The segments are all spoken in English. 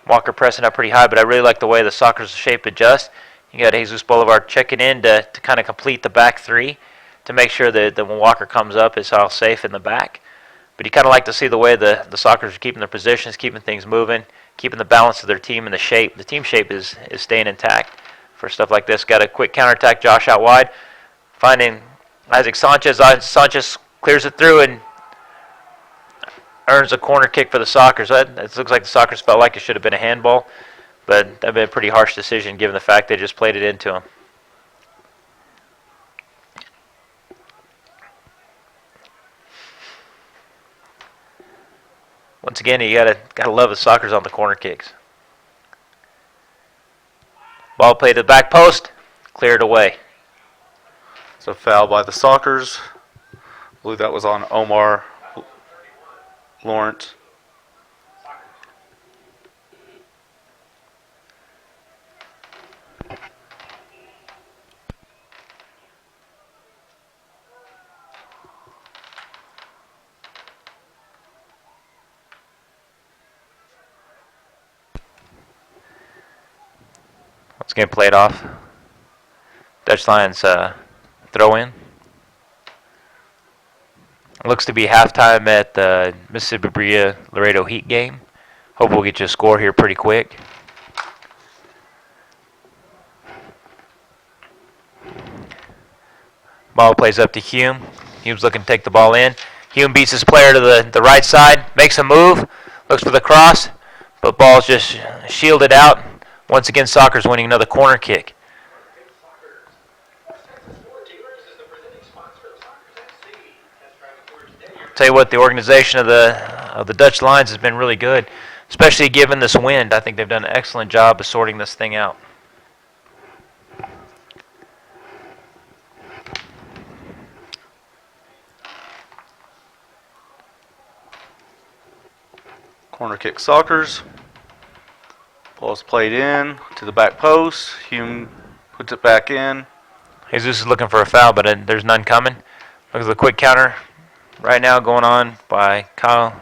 Walker pressing up pretty high, but I really like the way the Soccer's shape adjusts. You got Jesus Boulevard checking in to kind of complete the back three to make sure that when Walker comes up, it's all safe in the back. But you kind of like to see the way the Soccers are keeping their positions, keeping things moving, keeping the balance of their team and the shape. The team shape is staying intact for stuff like this. Got a quick counterattack, Josh out wide, finding Isaac Sanchez. Sanchez clears it through and earns a corner kick for the Soccers. It looks like the Soccers felt like it should have been a handball, but that would be a pretty harsh decision given the fact they just played it into him. Once again, you gotta love the Soccers on the corner kicks. Ball played to the back post, cleared away. It's a foul by the Soccers. I believe that was on Omar Lawrence. Once again, played off. Dutch Lions throw in. It looks to be halftime at the Mississippi Berea Laredo Heat game. Hope we'll get you a score here pretty quick. Ball plays up to Hume. Hume's looking to take the ball in. Hume beats his player to the right side, makes a move, looks for the cross, but ball's just shielded out. Once again, Soccer's winning another corner kick. Tell you what, the organization of the Dutch Lions has been really good, especially given this wind. I think they've done an excellent job of sorting this thing out. Corner kick Soccers. Ball's played in to the back post. Hume puts it back in. Jesus is looking for a foul, but there's none coming. Look at the quick counter right now going on by Kyle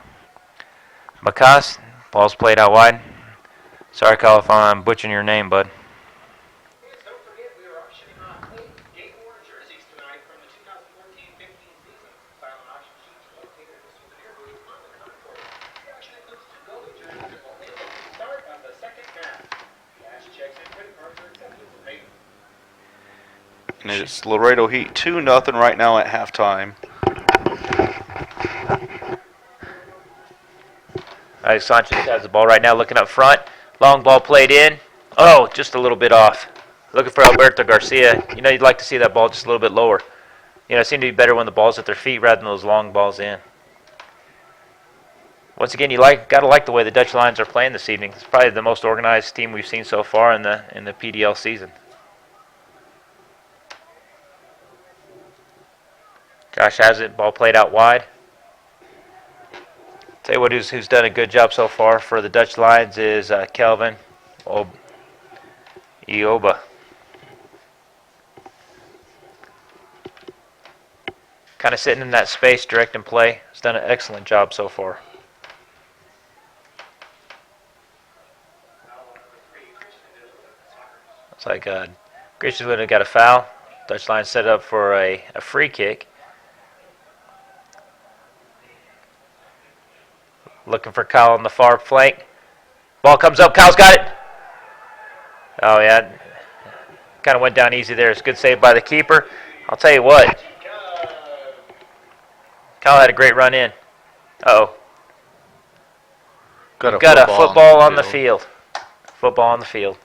Makas. Ball's played out wide. Sorry, Kyle, if I'm butchering your name, bud. And it's Laredo Heat 2-0 right now at halftime. Alex Sanchez has the ball right now looking up front. Long ball played in. Oh, just a little bit off. Looking for Alberto Garcia. You know, you'd like to see that ball just a little bit lower. You know, it seemed to be better when the ball's at their feet rather than those long balls in. Once again, gotta like the way the Dutch Lions are playing this evening. It's probably the most organized team we've seen so far in the PDL season. Josh has it. Ball played out wide. Tell you what, who's done a good job so far for the Dutch Lions is Kelvin Ioba. Kind of sitting in that space, directing play. He's done an excellent job so far. Looks like Christian's going to got a foul. Dutch Lions set up for a free kick. Looking for Kyle on the far flank. Ball comes up. Kyle's got it. Oh, yeah. Kind of went down easy there. It's a good save by the keeper. I'll tell you what. Kyle had a great run in. Uh-oh. Got a football on the field. Football on the field.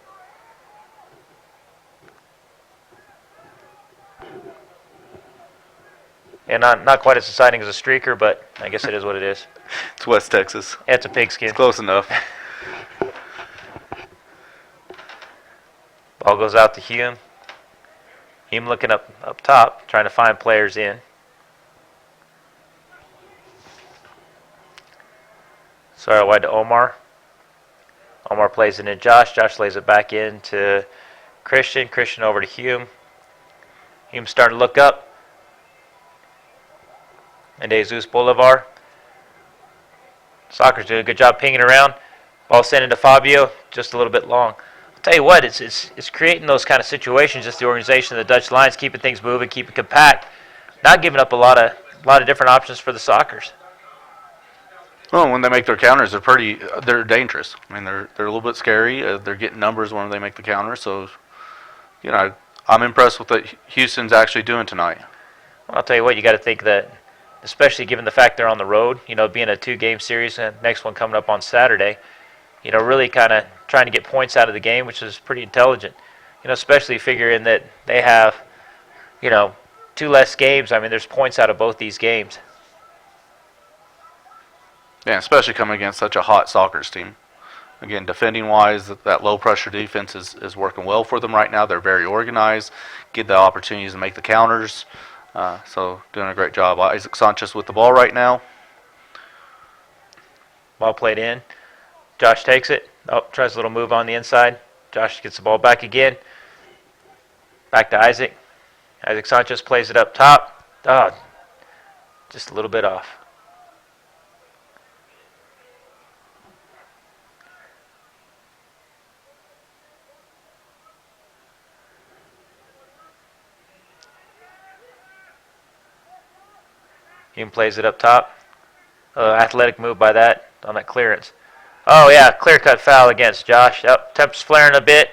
And not quite as exciting as a streaker, but I guess it is what it is. It's West Texas. Yeah, it's a pigskin. It's close enough. Ball goes out to Hume. Hume looking up top, trying to find players in. Sorry, wide to Omar. Omar plays it in Josh. Josh lays it back in to Christian. Christian over to Hume. Hume starting to look up. And Jesus Boulevard. Soccer's doing a good job pinging around. Ball sent into Fabio, just a little bit long. I'll tell you what, it's creating those kind of situations. Just the organization of the Dutch Lions, keeping things moving, keeping compact, not giving up a lot of different options for the Sockers. Well, when they make their counters, they're dangerous. I mean, they're a little bit scary. They're getting numbers when they make the counter. So, I'm impressed with what Houston's actually doing tonight. Well, I'll tell you what, you got to think that, especially given the fact they're on the road, being a 2-game series, and next one coming up on Saturday, really kind of trying to get points out of the game, which is pretty intelligent. Especially figuring that they have, 2 less games. I mean, there's points out of both these games. Yeah, especially coming against such a hot Sockers team. Again, defending-wise, that low-pressure defense is working well for them right now. They're very organized, get the opportunities to make the counters. So doing a great job. Isaac Sanchez with the ball right now. Ball played in. Josh takes it. Oh, tries a little move on the inside. Josh gets the ball back again. Back to Isaac. Isaac Sanchez plays it up top. Oh, just a little bit off. Hume plays it up top. Athletic move by that on that clearance. Oh, yeah, clear-cut foul against Josh. Yep, temps flaring a bit.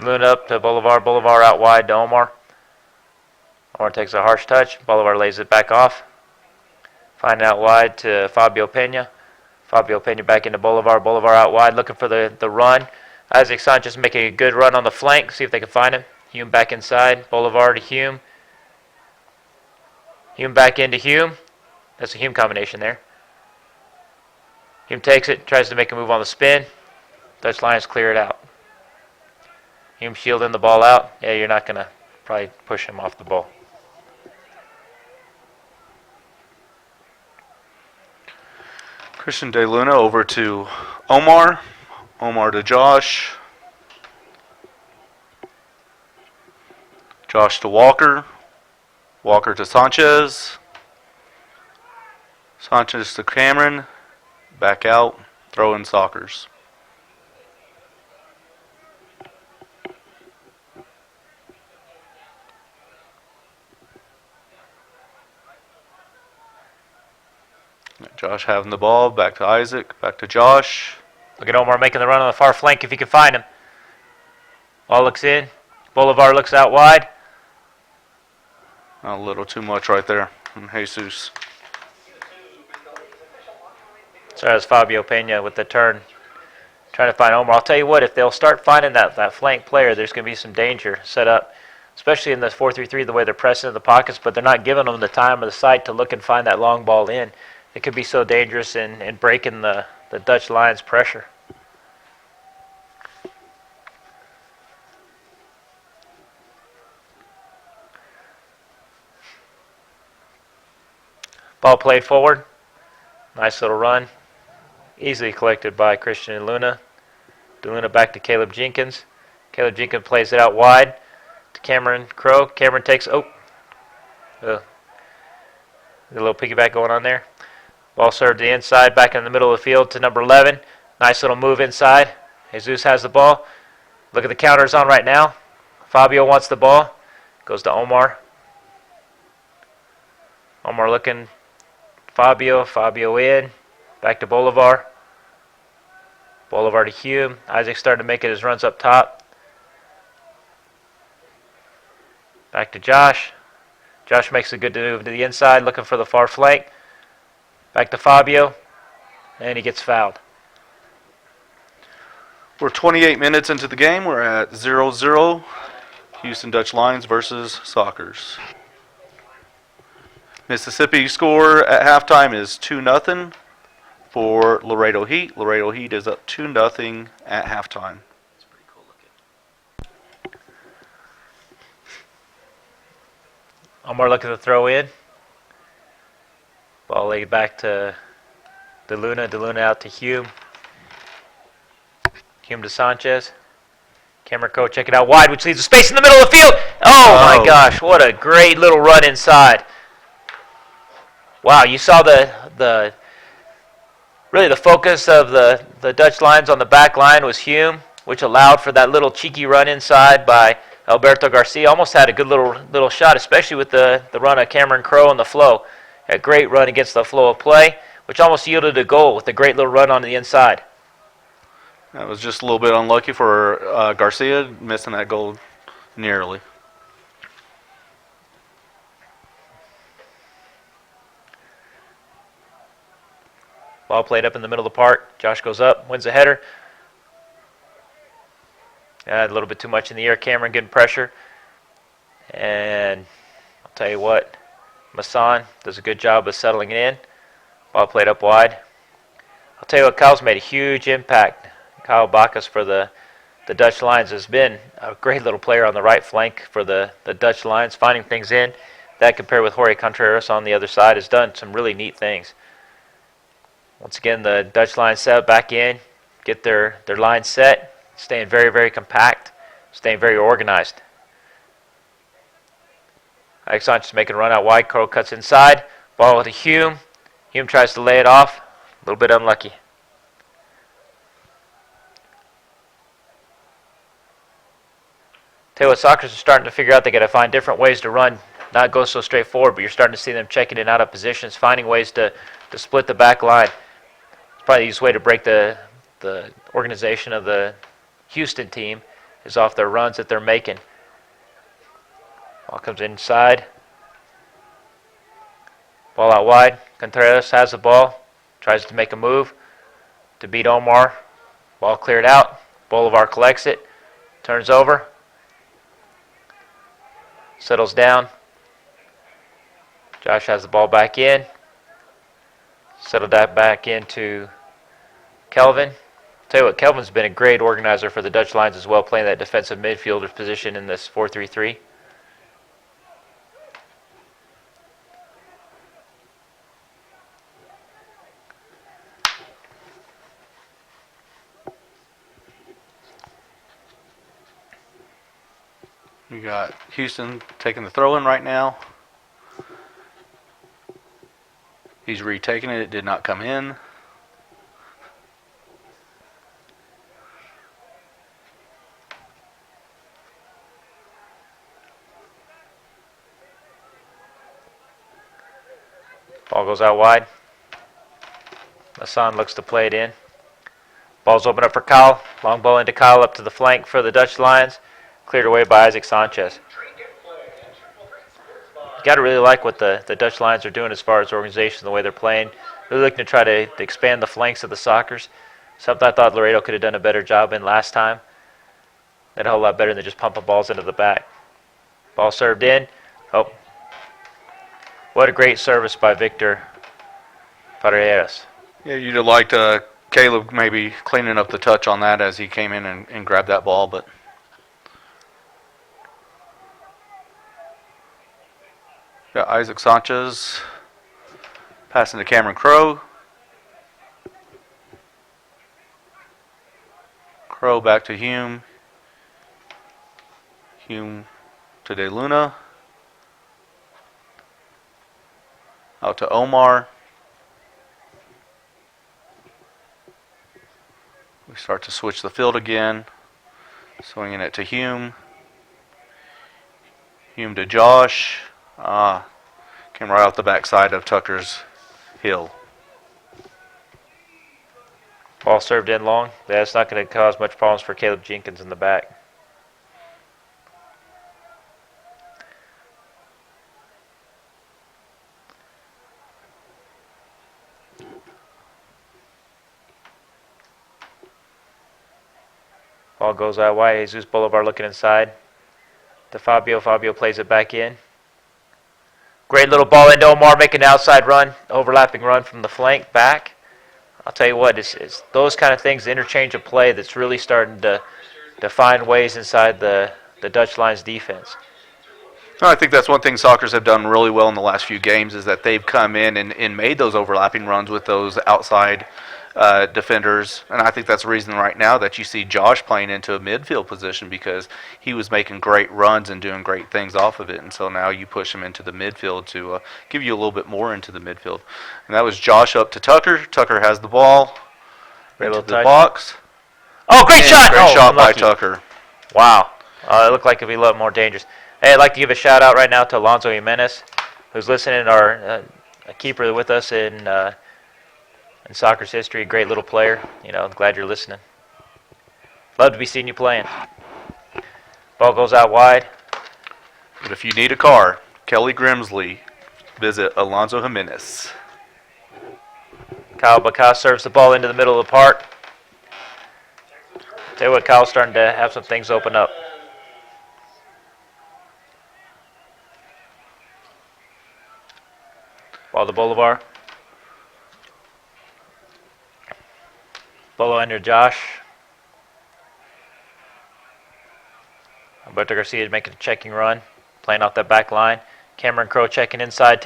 Moon up to Bolivar. Bolivar out wide to Omar. Omar takes a harsh touch. Bolivar lays it back off. Find out wide to Fabio Pena. Fabio Pena back into Bolivar. Bolivar out wide looking for the run. Isaac Sanchez making a good run on the flank. See if they can find him. Hume back inside. Bolivar to Hume. Hume back into Hume. That's a Hume combination there. Hume takes it. Tries to make a move on the spin. Dutch Lions clear it out. Hume shielding the ball out. Yeah, you're not going to probably push him off the ball. Christian De Luna over to Omar. Omar to Josh. Josh to Walker. Walker to Sanchez. Sanchez to Cameron. Back out. Throw in Sockers. Josh having the ball. Back to Isaac. Back to Josh. Look at Omar making the run on the far flank if he can find him. Ball looks in. Bolivar looks out wide. A little too much right there from Jesus. So that's Fabio Pena with the turn. Trying to find Omar. I'll tell you what, if they'll start finding that flank player, there's going to be some danger set up, especially in this 4-3-3, the way they're pressing in the pockets, but they're not giving them the time or the sight to look and find that long ball in. It could be so dangerous in breaking the Dutch Lions' pressure. Ball played forward. Nice little run. Easily collected by Christian and Luna. DeLuna back to Caleb Jenkins. Caleb Jenkins plays it out wide to Cameron Crow. Cameron takes, a little piggyback going on there. Ball served to the inside, back in the middle of the field to number 11. Nice little move inside. Jesus has the ball. Look at the counters on right now. Fabio wants the ball. Goes to Omar. Omar looking. Fabio in. Back to Bolivar. Bolivar to Hume. Isaac starting to make it his runs up top. Back to Josh. Josh makes a good move to the inside, looking for the far flank. Back to Fabio. And he gets fouled. We're 28 minutes into the game. We're at 0-0. Houston Dutch Lions versus Sockers. Mississippi score at halftime is 2-0 for Laredo Heat. Laredo Heat is up 2-0 at halftime. It's pretty cool looking. Omar looking to throw in. Ball laid back to DeLuna. DeLuna out to Hume. Hume to Sanchez. Cameron Crowe check it out wide, which leaves a space in the middle of the field. Oh, my gosh, what a great little run inside. Wow, you saw really the focus of the Dutch lines on the back line was Hume, which allowed for that little cheeky run inside by Alberto Garcia. Almost had a good little shot, especially with the run of Cameron Crowe and the flow. A great run against the flow of play, which almost yielded a goal with a great little run on the inside. That was just a little bit unlucky for Garcia, missing that goal nearly. Ball played up in the middle of the park. Josh goes up, wins the header. A little bit too much in the air. Cameron getting pressure. And I'll tell you what, Masson does a good job of settling it in. Ball played up wide. I'll tell you what, Kyle's made a huge impact. Kyle Bacchus for the Dutch Lions has been a great little player on the right flank for the Dutch Lions, finding things in. That compared with Jorge Contreras on the other side has done some really neat things. Once again, the Dutch Lions set back in, get their line set, staying very, very compact, staying very organized. Alex Sanchez making a run out wide. Crowe cuts inside. Ball to Hume. Hume tries to lay it off. A little bit unlucky. Tell you what, Sockers are starting to figure out they got to find different ways to run, not go so straightforward, but you're starting to see them checking in out of positions, finding ways to split the back line. It's probably the easiest way to break the organization of the Houston team is off their runs that they're making. Ball comes inside. Ball out wide. Contreras has the ball. Tries to make a move to beat Omar. Ball cleared out. Bolivar collects it. Turns over. Settles down. Josh has the ball back in. Settled that back into Kelvin. Tell you what, Kelvin's been a great organizer for the Dutch Lions as well, playing that defensive midfielder position in this 4-3-3. We got Houston taking the throw in right now. He's retaking it. It did not come in. Ball goes out wide. Masson looks to play it in. Ball's open up for Kyle. Long ball into Kyle up to the flank for the Dutch Lions. Cleared away by Isaac Sanchez. You got to really like what the Dutch Lions are doing as far as organization, the way they're playing. Really looking to try to expand the flanks of the Sockers. Something I thought Laredo could have done a better job in last time. Did a whole lot better than just pumping balls into the back. Ball served in. Oh. What a great service by Victor Paredes. Yeah, you'd have liked Caleb maybe cleaning up the touch on that as he came in and grabbed that ball, but got Isaac Sanchez passing to Cameron Crowe. Crowe back to Hume. Hume to De Luna. Out to Omar. We start to switch the field again. Swinging it to Hume. Hume to Josh. Came right off the backside of Tucker's heel. Ball served in long. That's not going to cause much problems for Caleb Jenkins in the back. Ball goes out wide. Jesus Bolivar looking inside to Fabio. Fabio plays it back in. Great little ball into Omar, making an outside run, overlapping run from the flank back. I'll tell you what, it's those kind of things, the interchange of play, that's really starting to find ways inside the Dutch Lions defense. I think that's one thing Sockers have done really well in the last few games is that they've come in and made those overlapping runs with those outside defenders, and I think that's the reason right now that you see Josh playing into a midfield position because he was making great runs and doing great things off of it, and so now you push him into the midfield to give you a little bit more into the midfield. And that was Josh up to Tucker. Tucker has the ball into the box. Oh, great shot! Great shot by unlucky. Tucker. Wow. It looked like it'd be a lot more dangerous. Hey, I'd like to give a shout out right now to Alonso Jimenez, who's listening, our a keeper with us in soccer's history. Great little player. Glad you're listening. Love to be seeing you playing. Ball goes out wide. But if you need a car, Kelly Grimsley, visit Alonso Jimenez. Kyle Bacas serves the ball into the middle of the park. Tell you what, Kyle's starting to have some things open up. Ball to Bolivar. Bolo under Josh. Alberto Garcia is making a checking run, playing off that back line. Cameron Crowe checking inside,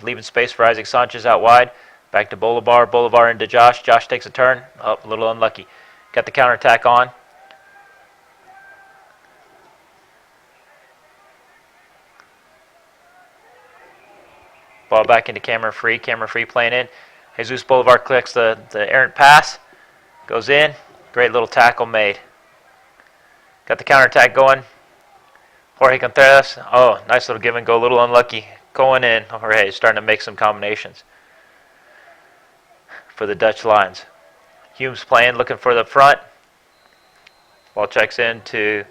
leaving space for Isaac Sanchez out wide. Back to Bolivar. Bolivar into Josh. Josh takes a turn. Oh, a little unlucky. Got the counterattack on. Ball back into Cameron Free. Cameron Free playing in. Jesus Bolivar clicks the errant pass. Goes in. Great little tackle made. Got the counterattack going. Jorge Contreras. Oh, nice little give and go. A little unlucky. Going in. Jorge is starting to make some combinations for the Dutch Lions. Humes playing, looking for the front. Ball checks in to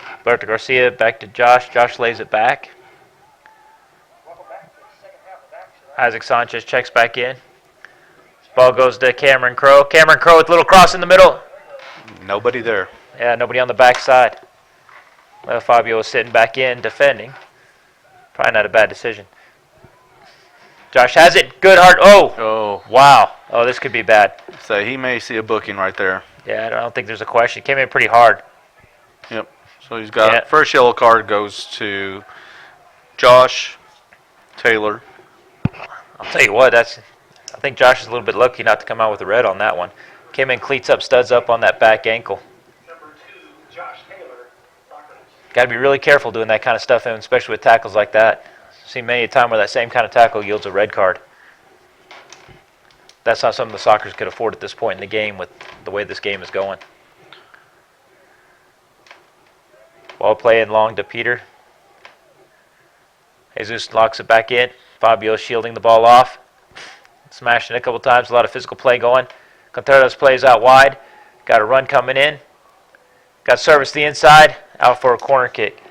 Alberto Garcia. Back to Josh. Josh lays it back. Isaac Sanchez checks back in. Ball goes to Cameron Crowe. Cameron Crowe with a little cross in the middle. Nobody there. Yeah, nobody on the backside. Well, Fabio is sitting back in, defending. Probably not a bad decision. Josh has it. Good heart. Oh, wow. Oh, this could be bad. So he may see a booking right there. Yeah, I don't think there's a question. Came in pretty hard. Yep. So he's got first yellow card goes to Josh Taylor. I'll tell you what, I think Josh is a little bit lucky not to come out with a red on that one. Came in cleats up, studs up on that back ankle. Number 2, Josh Taylor. Got to be really careful doing that kind of stuff, and especially with tackles like that. I've seen many a time where that same kind of tackle yields a red card. That's not something the Sockers could afford at this point in the game with the way this game is going. Ball playing long to Peter. Jesus locks it back in. Fabio shielding the ball off. Smashing it a couple times. A lot of physical play going. Contreras plays out wide. Got a run coming in. Got service to the inside. Out for a corner kick.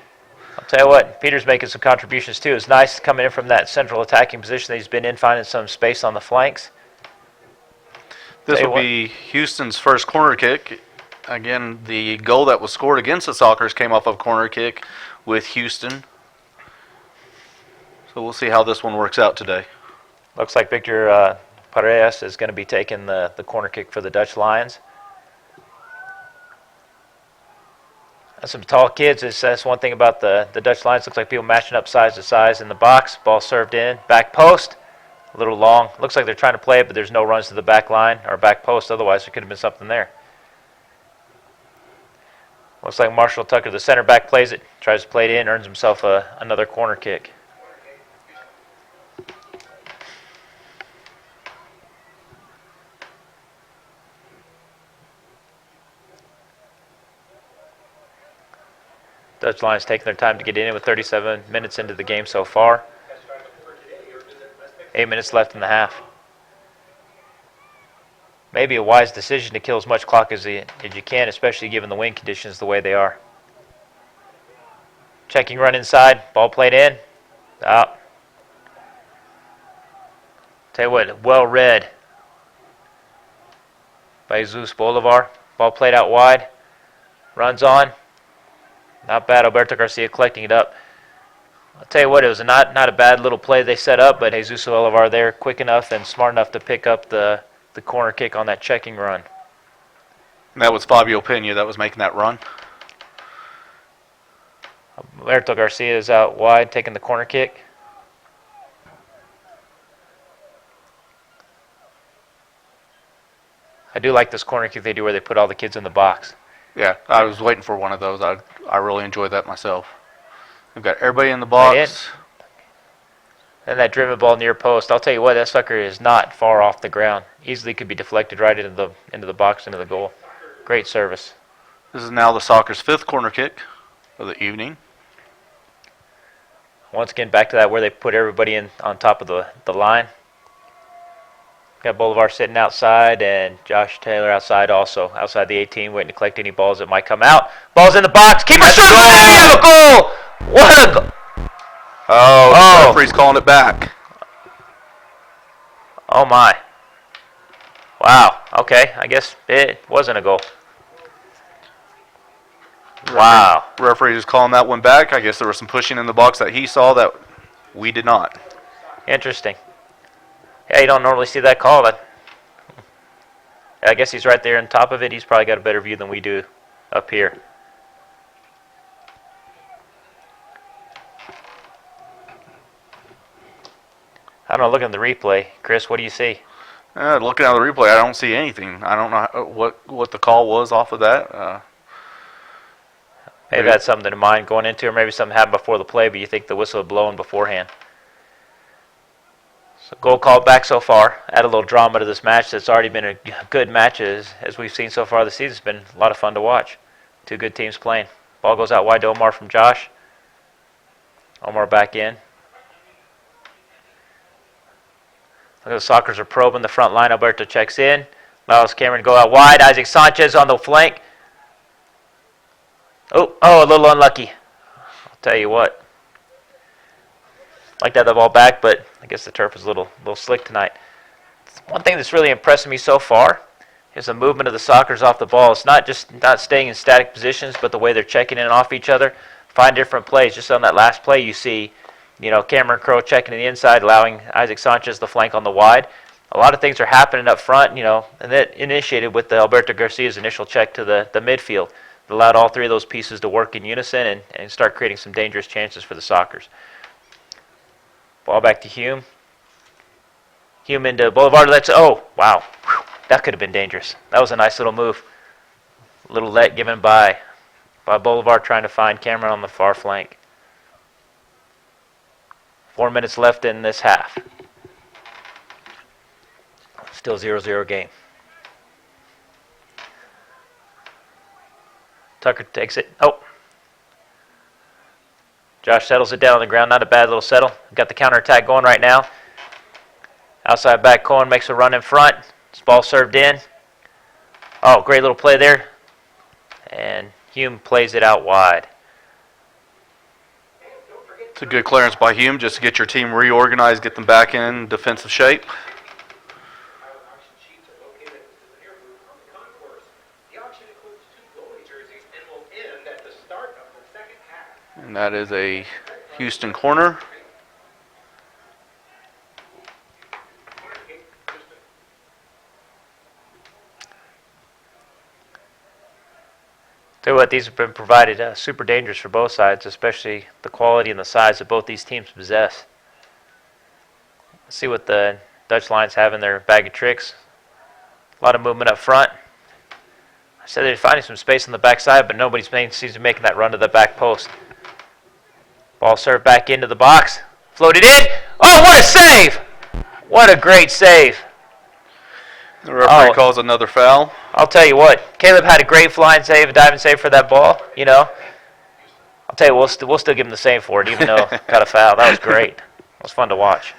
I'll tell you what, Peter's making some contributions too. It's nice coming in from that central attacking position that he's been in, finding some space on the flanks. This will be Houston's first corner kick. Again, the goal that was scored against the Sockers came off of a corner kick with Houston. So we'll see how this one works out today. Looks like Victor Paredes is going to be taking the corner kick for the Dutch Lions. That's some tall kids. That's one thing about the Dutch Lions. Looks like people matching up size to size in the box. Ball served in. Back post. A little long. Looks like they're trying to play it, but there's no runs to the back line or back post. Otherwise, there could have been something there. Looks like Marshall Tucker, the center back, plays it. Tries to play it in. Earns himself another corner kick. Dutch Lions taking their time to get in with 37 minutes into the game so far. 8 minutes left in the half. Maybe a wise decision to kill as much clock as you can, especially given the wind conditions the way they are. Checking run inside. Ball played in. Out. Tell you what, well read by Jesus Bolivar. Ball played out wide. Runs on. Not bad. Alberto Garcia collecting it up. I'll tell you what, it was not a bad little play they set up, but Jesus Bolivar there quick enough and smart enough to pick up the corner kick on that checking run. And that was Fabio Pena that was making that run. Alberto Garcia is out wide taking the corner kick. I do like this corner kick they do where they put all the kids in the box. Yeah, I was waiting for one of those. I really enjoyed that myself. We've got everybody in the Right in. box. And that driven ball near post, I'll tell you what, that sucker is not far off the ground. Easily could be deflected right into the box, into the goal. Great service. This is now the Soccer's 5th corner kick of the evening. Once again, back to that where they put everybody in on top of the line. Got Bolivar sitting outside and Josh Taylor outside also. Outside the 18, waiting to collect any balls that might come out. Ball's in the box. Keeper shot. We have a goal. What a goal. Oh, the referee's calling it back. Oh, my. Wow. Okay. I guess it wasn't a goal. Wow. Referee is calling that one back. I guess there was some pushing in the box that he saw that we did not. Interesting. Yeah, you don't normally see that call. I guess he's right there on top of it. He's probably got a better view than we do up here. I don't know, looking at the replay, Chris, what do you see? Looking at the replay, I don't see anything. I don't know what the call was off of that. Maybe that's something in mind going into, or maybe something happened before the play, but you think the whistle had blown beforehand. So goal called back so far. Add a little drama to this match that's already been a good match as we've seen so far this season. It's been a lot of fun to watch. Two good teams playing. Ball goes out wide to Omar from Josh. Omar back in. Look at the Sockers are probing the front line. Alberto checks in. Allows Cameron to go out wide. Isaac Sanchez on the flank. Oh, a little unlucky. I'll tell you what. Like to have the ball back, but I guess the turf is a little slick tonight. One thing that's really impressed me so far is the movement of the Sockers off the ball. It's not just not staying in static positions, but the way they're checking in and off each other. Find different plays. Just on that last play, you see, Cameron Crowe checking in the inside, allowing Isaac Sanchez the flank on the wide. A lot of things are happening up front, and that initiated with the Alberto Garcia's initial check to the midfield. It allowed all three of those pieces to work in unison and start creating some dangerous chances for the Sockers. Ball back to Hume. Hume into Boulevard. Wow. Whew. That could have been dangerous. That was a nice little move. A little let given by Boulevard trying to find Cameron on the far flank. 4 minutes left in this half. Still 0-0 game. Tucker takes it. Josh settles it down on the ground. Not a bad little settle. Got the counterattack going right now. Outside back, Cohen makes a run in front. This ball served in. Oh, great little play there. And Hume plays it out wide. It's a good clearance by Hume just to get your team reorganized, get them back in defensive shape. And that is a Houston corner. Tell you what, these have been provided super dangerous for both sides, especially the quality and the size that both these teams possess. Let's see what the Dutch Lions have in their bag of tricks. A lot of movement up front. I said they're finding some space on the backside, but nobody seems to be making that run to the back post. Ball served back into the box. Floated in. Oh, what a save! What a great save. The referee calls another foul. I'll tell you what, Caleb had a great flying save, a diving save for that ball, I'll tell you, we'll still give him the same for it, even though got a foul. That was great. It was fun to watch.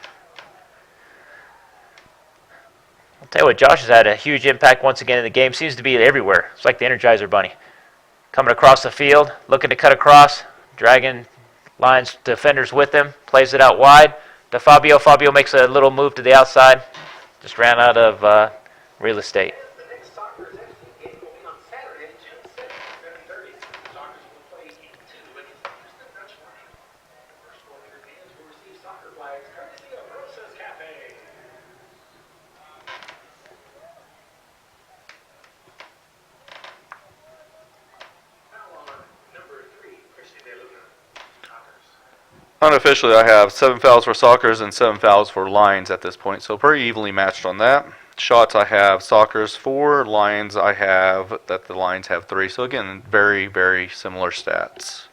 I'll tell you what, Josh has had a huge impact once again in the game. Seems to be everywhere. It's like the Energizer Bunny. Coming across the field, looking to cut across, dragging Lions defenders with him, plays it out wide to Fabio. Fabio makes a little move to the outside. Just ran out of real estate. The next Sockers FC game will be on Saturday, June 6th, 7:30. Sockers will play E2 against Houston Dutch Lions. The first 400 fans will receive soccer flags courtesy of Rosa's Cafe. Foul on number 3, Christian De Luna. Sockers. Unofficially, I have 7 fouls for Sockers and 7 fouls for Lions at this point, so pretty evenly matched on that. shots I have Soccer's 4, Lions I have that the Lions have 3. So again, very, very similar stats.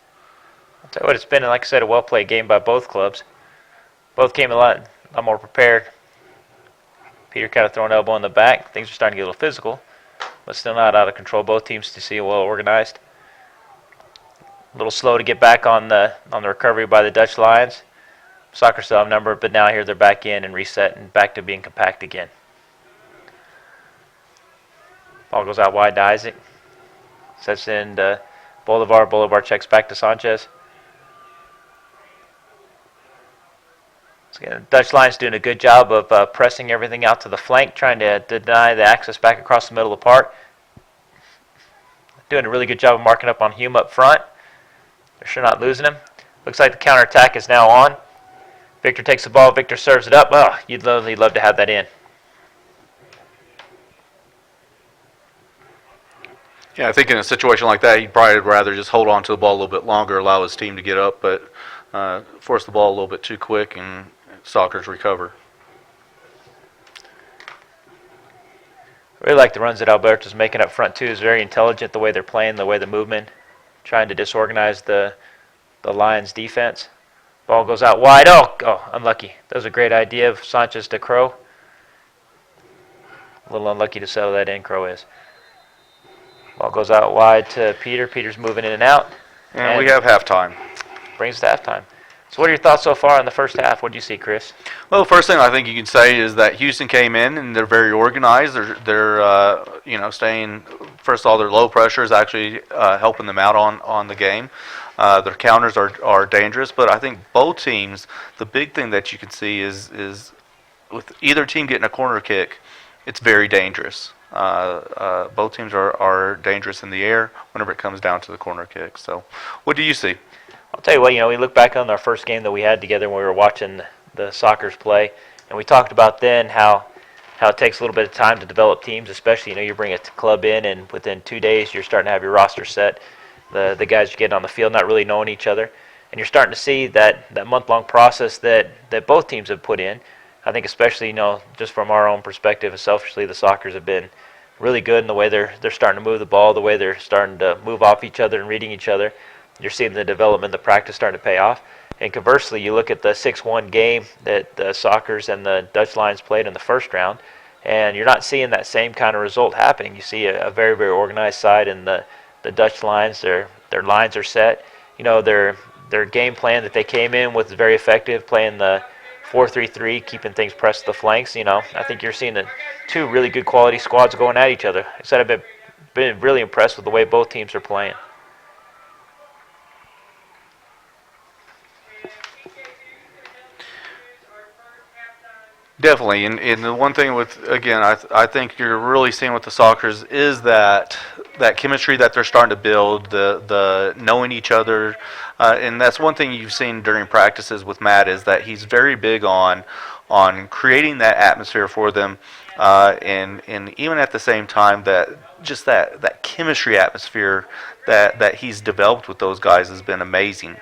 I'll tell you what, it's been, like I said, a well-played game by both clubs. Both came a lot more prepared. Peter kind of throwing an elbow in the back. Things are starting to get a little physical, but still not out of control. Both teams to see well organized. A little slow to get back on the recovery by the Dutch Lions. Soccer still outnumbered, but now here they're back in and reset and back to being compact again. Ball goes out wide to Isaac. Sets in to Bolivar. Bolivar checks back to Sanchez. So again, the Dutch Lions doing a good job of pressing everything out to the flank, trying to deny the access back across the middle of the park. Doing a really good job of marking up on Hume up front. They're sure not losing him. Looks like the counterattack is now on. Victor takes the ball. Victor serves it up. Oh, you'd love to have that in. Yeah, I think in a situation like that, he'd probably rather just hold on to the ball a little bit longer, allow his team to get up, but force the ball a little bit too quick, and Soccer's recover. I really like the runs that Alberto's making up front too. It's very intelligent the way they're playing, the way the movement, trying to disorganize the Lions defense. Ball goes out wide. Oh, unlucky. That was a great idea of Sanchez to Crow. A little unlucky to settle that in, Crow is. Ball goes out wide to Peter. Peter's moving in and out. And we have halftime. Brings to halftime. So what are your thoughts so far in the first half? What do you see, Chris? Well, the first thing I think you can say is that Houston came in and they're very organized. They're staying. First of all, their low pressure is actually helping them out on the game. Their counters are dangerous, but I think both teams. The big thing that you can see is with either team getting a corner kick, it's very dangerous. Both teams are dangerous in the air whenever it comes down to the corner kick. So, what do you see? I'll tell you what, we look back on our first game that we had together when we were watching the Sockers play, and we talked about then how it takes a little bit of time to develop teams, especially, you bring a club in, and within 2 days you're starting to have your roster set. The guys are getting on the field not really knowing each other, and you're starting to see that month-long process that both teams have put in. I think especially, just from our own perspective, and selfishly, the Sockers have been really good in the way they're starting to move the ball, the way they're starting to move off each other and reading each other. You're seeing the development, the practice starting to pay off. And conversely, you look at the 6-1 game that the Sockers and the Dutch Lions played in the first round, and you're not seeing that same kind of result happening. You see a very, very organized side in the Dutch Lions. Their lines are set. Their game plan that they came in with is very effective, playing the 4-3-3, keeping things pressed to the flanks. I think you're seeing the two really good quality squads going at each other. I said I've been really impressed with the way both teams are playing. Definitely, and the one thing with, again, I think you're really seeing with the Sockers is that chemistry that they're starting to build, the knowing each other, and that's one thing you've seen during practices with Matt is that he's very big on creating that atmosphere for them, and even at the same time that chemistry atmosphere that he's developed with those guys has been amazing.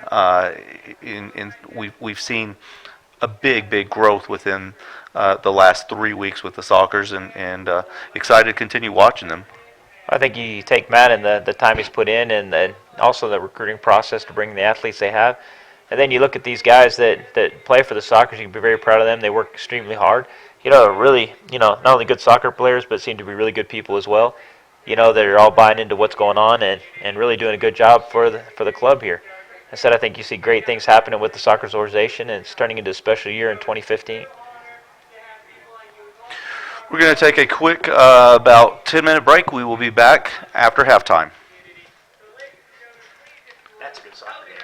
We've seen a big growth within the last 3 weeks with the Sockers, and excited to continue watching them. I think you take Matt and the time he's put in, and also the recruiting process to bring the athletes they have, and then you look at these guys that play for the Sockers. You can be very proud of them. They work extremely hard. Really, not only good soccer players, but seem to be really good people as well. They're all buying into what's going on and really doing a good job for the club here. I said I think you see great things happening with the Sockers organization, and it's turning into a special year in 2015. We're going to take a quick about 10-minute break. We will be back after halftime. That's a good soccer game.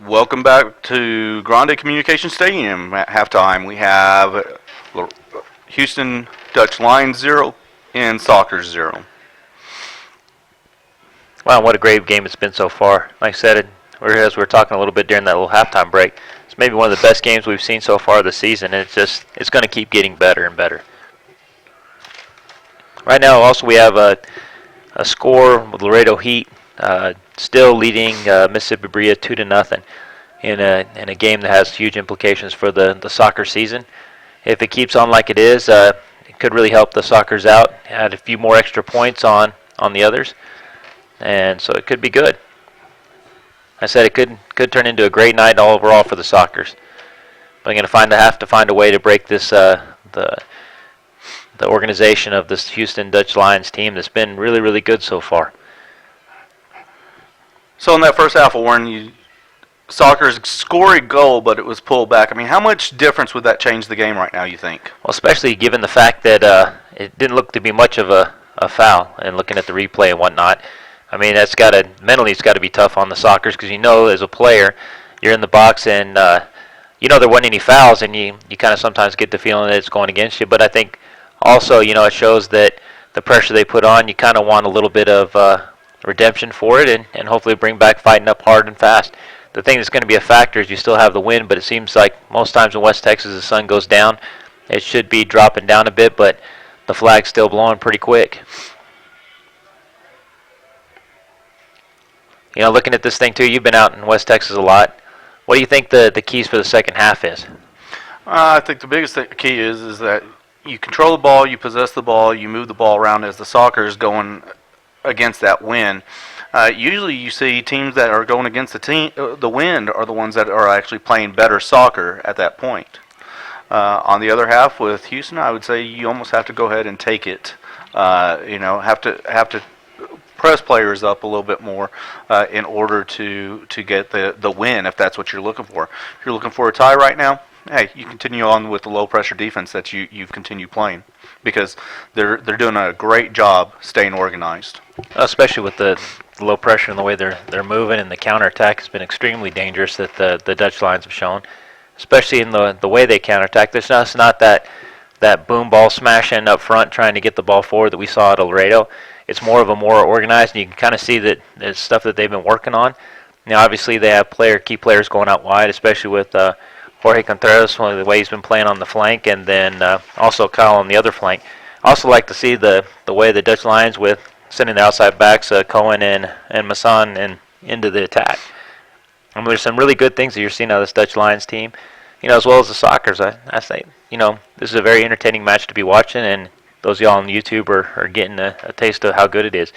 Welcome back to Grande Communication Stadium at halftime. We have Houston Dutch Lions 0 and Sockers 0. Wow, what a great game it's been so far. Like I said, as we were talking a little bit during that little halftime break, it's maybe one of the best games we've seen so far this season, and it's going to keep getting better and better. Right now, also, we have a score with Laredo Heat still leading Mississippi Berea 2-0 in a game that has huge implications for the soccer season. If it keeps on like it is, it could really help the Sockers out. Add a few more extra points on the others, and so it could be good. I said it could turn into a great night overall for the Sockers. But I'm going to have to find a way to break this the organization of this Houston Dutch Lions team that's been really, really good so far. So in that first half, Warren, Sockers score a goal, but it was pulled back. I mean, how much difference would that change the game right now, you think? Well, especially given the fact that it didn't look to be much of a foul, and looking at the replay and whatnot. I mean, mentally it's got to be tough on the Sockers, because as a player, you're in the box and there weren't any fouls, and you kind of sometimes get the feeling that it's going against you. But I think also, it shows that the pressure they put on, you kind of want a little bit of redemption for it, and hopefully bring back fighting up hard and fast. The thing that's going to be a factor is you still have the wind, but it seems like most times in West Texas the sun goes down. It should be dropping down a bit, but the flag's still blowing pretty quick. Looking at this thing too, you've been out in West Texas a lot. What do you think the keys for the second half is? I think the biggest key is that you control the ball, you possess the ball, you move the ball around as the Sockers going against that wind. Usually you see teams that are going against the wind are the ones that are actually playing better soccer at that point. On the other half, with Houston, I would say you almost have to go ahead and take it. Have to press players up a little bit more in order to get the win, if that's what you're looking for. If you're looking for a tie right now, hey, you continue on with the low pressure defense that you've continued playing, because they're doing a great job staying organized. Especially with the low pressure and the way they're moving, and the counterattack has been extremely dangerous that the Dutch Lions have shown, especially in the way they counterattack. There's just not that boom ball smashing up front trying to get the ball forward that we saw at Laredo. It's more organized, and you can kind of see that it's stuff that they've been working on. Now, obviously, they have key players going out wide, especially with Jorge Contreras, the way he's been playing on the flank, and then also Kyle on the other flank. I also like to see the way the Dutch Lions with sending the outside backs, Cohen and Masson, and into the attack. I mean, there's some really good things that you're seeing out of this Dutch Lions team, as well as the Sockers. I think, this is a very entertaining match to be watching, and those of y'all on YouTube are getting a taste of how good it is.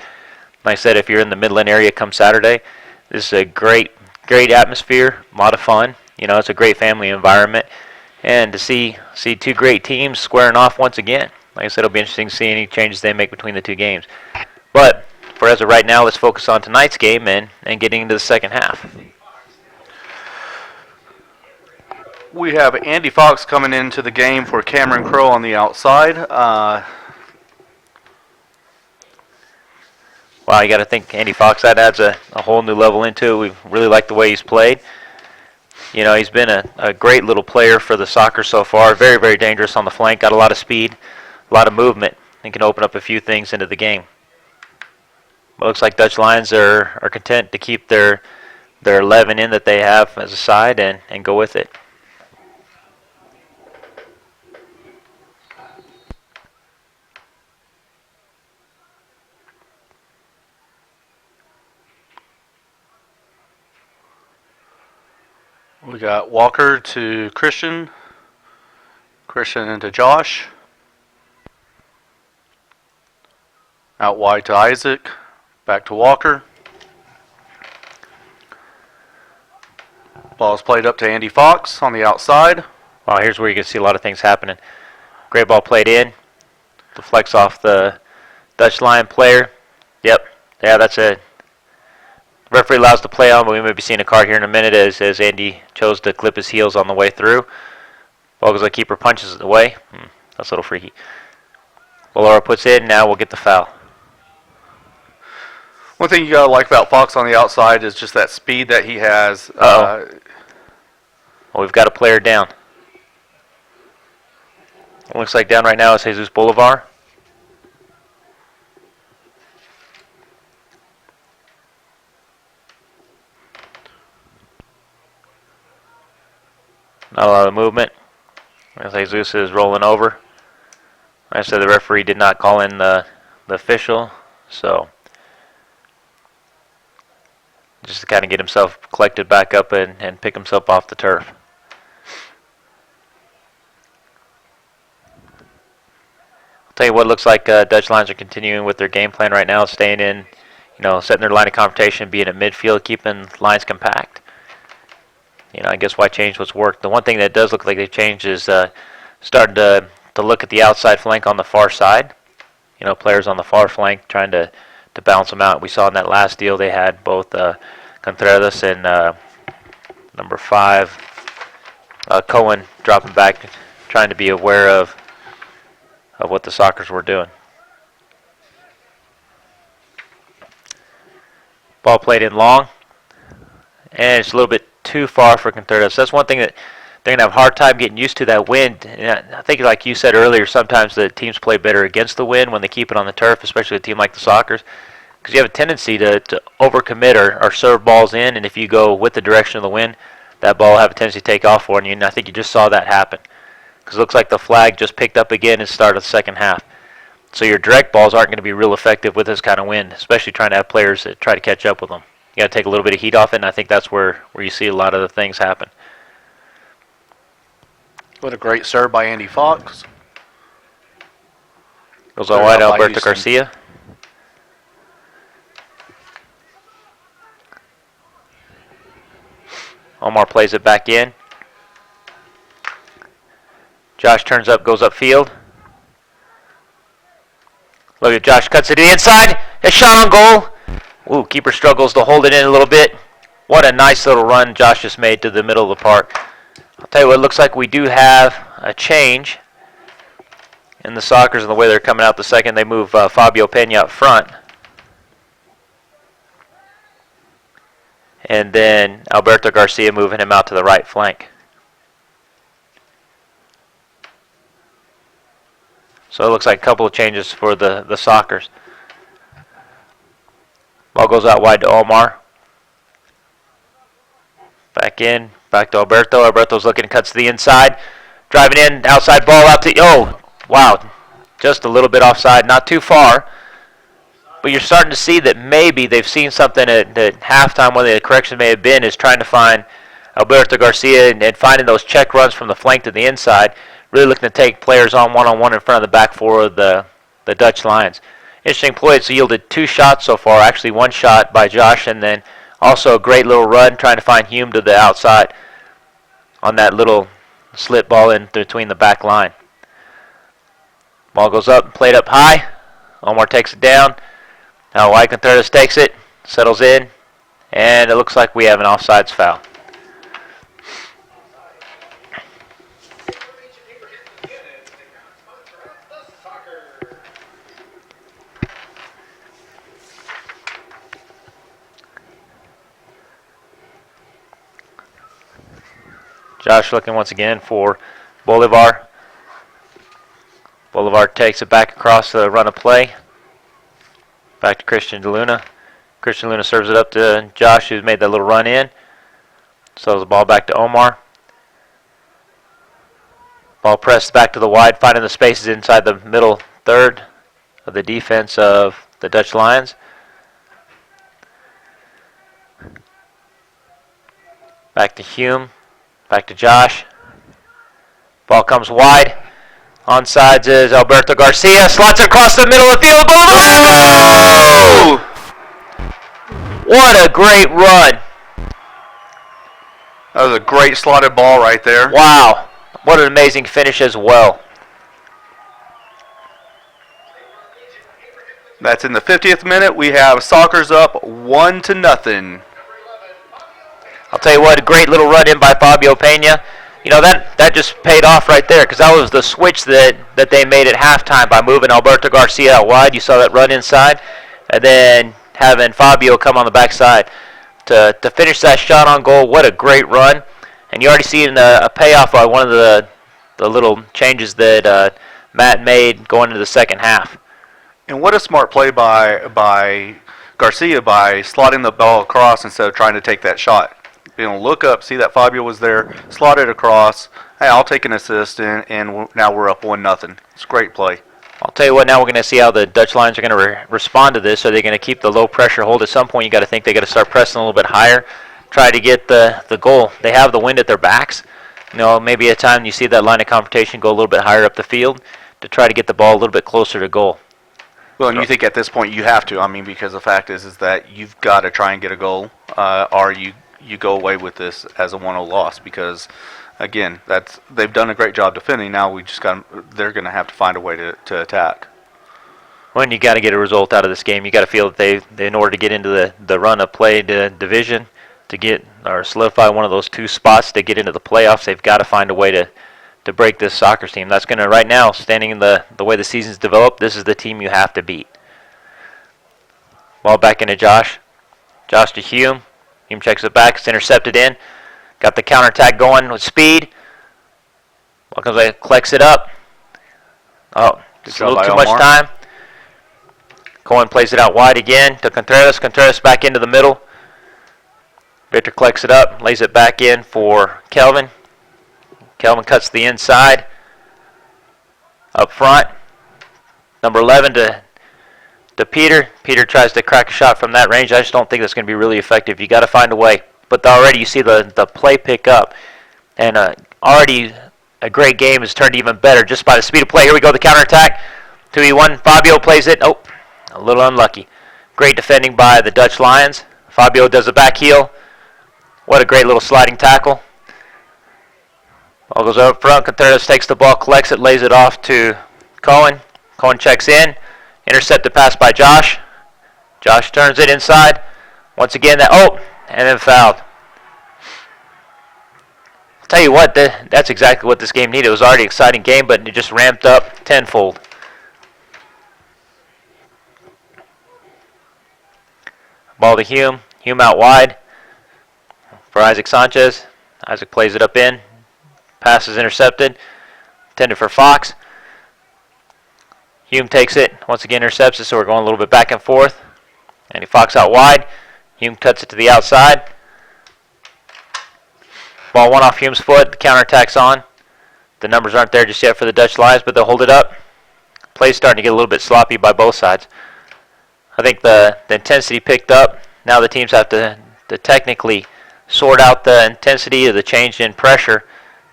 Like I said, if you're in the Midland area come Saturday, this is a great atmosphere, a lot of fun. It's a great family environment, and to see two great teams squaring off once again. Like I said, it'll be interesting to see any changes they make between the two games. But for as of right now, let's focus on tonight's game and getting into the second half. We have Andy Fox coming into the game for Cameron Crow on the outside. Wow, you got to think Andy Fox, that adds a whole new level into it. We really like the way he's played. He's been a great little player for the Sockers so far. Very, very dangerous on the flank. Got a lot of speed, a lot of movement, and can open up a few things into the game. But it looks like Dutch Lions are content to keep their 11 in that they have as a side and go with it. We got Walker to Christian into Josh, out wide to Isaac, back to Walker. Ball is played up to Andy Fox on the outside. Wow, here's where you can see a lot of things happening. Great ball played in, deflects off the Dutch Lion player. Yep, yeah, that's it. Referee allows the play on, but we may be seeing a card here in a minute as Andy chose to clip his heels on the way through. Ball goes like keeper, punches it away. That's a little freaky. Valora puts in, now we'll get the foul. One thing you gotta like about Fox on the outside is just that speed that he has. Well, we've got a player down. It looks like down right now is Jesus Bolivar. Not a lot of movement. As Jesus is rolling over. Like I said, the referee did not call in the official, so just to kind of get himself collected back up and pick himself off the turf. I'll tell you what, it looks like Dutch Lions are continuing with their game plan right now, staying in, setting their line of confrontation, being at midfield, keeping lines compact. I guess why change what's worked. The one thing that does look like they've changed is starting to look at the outside flank on the far side. Players on the far flank trying to balance them out. We saw in that last deal they had both Contreras and number 5 Cohen dropping back, trying to be aware of what the Sockers were doing. Ball played in long, and it's a little bit too far for Contreras. That's one thing that they're going to have a hard time getting used to, that wind. And I think, like you said earlier, sometimes the teams play better against the wind when they keep it on the turf, especially a team like the Sockers, because you have a tendency to overcommit or serve balls in, and if you go with the direction of the wind, that ball will have a tendency to take off for you, and I think you just saw that happen. Because it looks like the flag just picked up again and started the second half. So your direct balls aren't going to be real effective with this kind of wind, especially trying to have players that try to catch up with them. You got to take a little bit of heat off it, and I think that's where you see a lot of the things happen. What a great serve by Andy Fox. Goes all wide, Alberto Garcia. Omar plays it back in. Josh turns up, goes upfield. Look at Josh, cuts it to the inside. A shot on goal. Ooh, keeper struggles to hold it in a little bit. What a nice little run Josh just made to the middle of the park. I'll tell you what, it looks like we do have a change in the Sockers and the way they're coming out the second. They move Fabio Pena up front. And then Alberto Garcia moving him out to the right flank. So it looks like a couple of changes for the Sockers. Ball goes out wide to Omar. Back in, back to Alberto. Alberto's looking, cuts to the inside. Driving in, outside ball out to, oh, wow. Just a little bit offside, not too far. But you're starting to see that maybe they've seen something at halftime. One of the corrections may have been is trying to find Alberto Garcia and finding those check runs from the flank to the inside. Really looking to take players on one-on-one in front of the back four of the Dutch Lions. Interesting play. It's yielded 2 shots so far. Actually, 1 shot by Josh, and then also a great little run trying to find Hume to the outside on that little slit ball in between the back line. Ball goes up, played up high. Omar takes it down. Now Contreras takes it, settles in, and it looks like we have an offsides foul. Josh looking once again for Bolivar. Bolivar takes it back across the run of play. Back to Christian DeLuna. Christian DeLuna serves it up to Josh, who's made that little run in. So the ball back to Omar. Ball pressed back to the wide, finding the spaces inside the middle third of the defense of the Dutch Lions. Back to Hume. Back to Josh. Ball comes wide. Onsides is Alberto Garcia. Slots it across the middle of the field. Oh! What a great run. That was a great slotted ball right there. Wow. What an amazing finish as well. That's in the 50th minute. We have Sockers up 1-0. I'll tell you what, a great little run in by Fabio Pena. That just paid off right there, because that was the switch that they made at halftime by moving Alberto Garcia out wide. You saw that run inside, and then having Fabio come on the backside to finish that shot on goal. What a great run. And you already see a payoff by one of the little changes that Matt made going into the second half. And what a smart play by Garcia by slotting the ball across instead of trying to take that shot. Look up, see that Fabio was there, slot it across. Hey, I'll take an assist, and now we're up 1-0. It's a great play. I'll tell you what, now we're going to see how the Dutch Lions are going to respond to this. Are they going to keep the low pressure hold? At some point, you got to think they got to start pressing a little bit higher, try to get the goal. They have the wind at their backs. Maybe at a time you see that line of confrontation go a little bit higher up the field to try to get the ball a little bit closer to goal. Well, and you think at this point you have to. Because the fact is that you've got to try and get a goal, or you go away with this as a 1-0 loss. Because, again, they've done a great job defending. Now they're going to have to find a way to attack. When you got to get a result out of this game, you got to feel that they in order to get into the run of play to division, to get or solidify one of those two spots to get into the playoffs, they've got to find a way to break this soccer team. That's going to, right now, standing in the way the season's developed, this is the team you have to beat. Ball back into Josh. Josh to Hume. Hume checks it back. It's intercepted in. Got the counterattack going with speed. Ball comes back, collects it up. Oh, just a little too much time. Cohen plays it out wide again to Contreras. Contreras back into the middle. Victor collects it up, lays it back in for Kelvin. Kelvin cuts the inside. Up front. Number 11 to Peter. Peter tries to crack a shot from that range. I just don't think that's going to be really effective. You got to find a way. But already you see the play pick up. And already a great game has turned even better just by the speed of play. Here we go, the counterattack. 2v1. Fabio plays it. Oh, a little unlucky. Great defending by the Dutch Lions. Fabio does a back heel. What a great little sliding tackle. Ball goes up front. Contreras takes the ball, collects it, lays it off to Cohen. Cohen checks in. Intercepted pass by Josh. Josh turns it inside. Once again, and then fouled. I'll tell you what, that's exactly what this game needed. It was already an exciting game, but it just ramped up tenfold. Ball to Hume. Hume out wide for Isaac Sanchez. Isaac plays it up in. Pass is intercepted. Intended for Fox. Hume takes it. Once again intercepts it, so we're going a little bit back and forth. And Fox out wide. Hume cuts it to the outside. Ball one off Hume's foot. The counterattack's on. The numbers aren't there just yet for the Dutch Lions, but they'll hold it up. Play's starting to get a little bit sloppy by both sides. I think the intensity picked up. Now the teams have to technically sort out the intensity of the change in pressure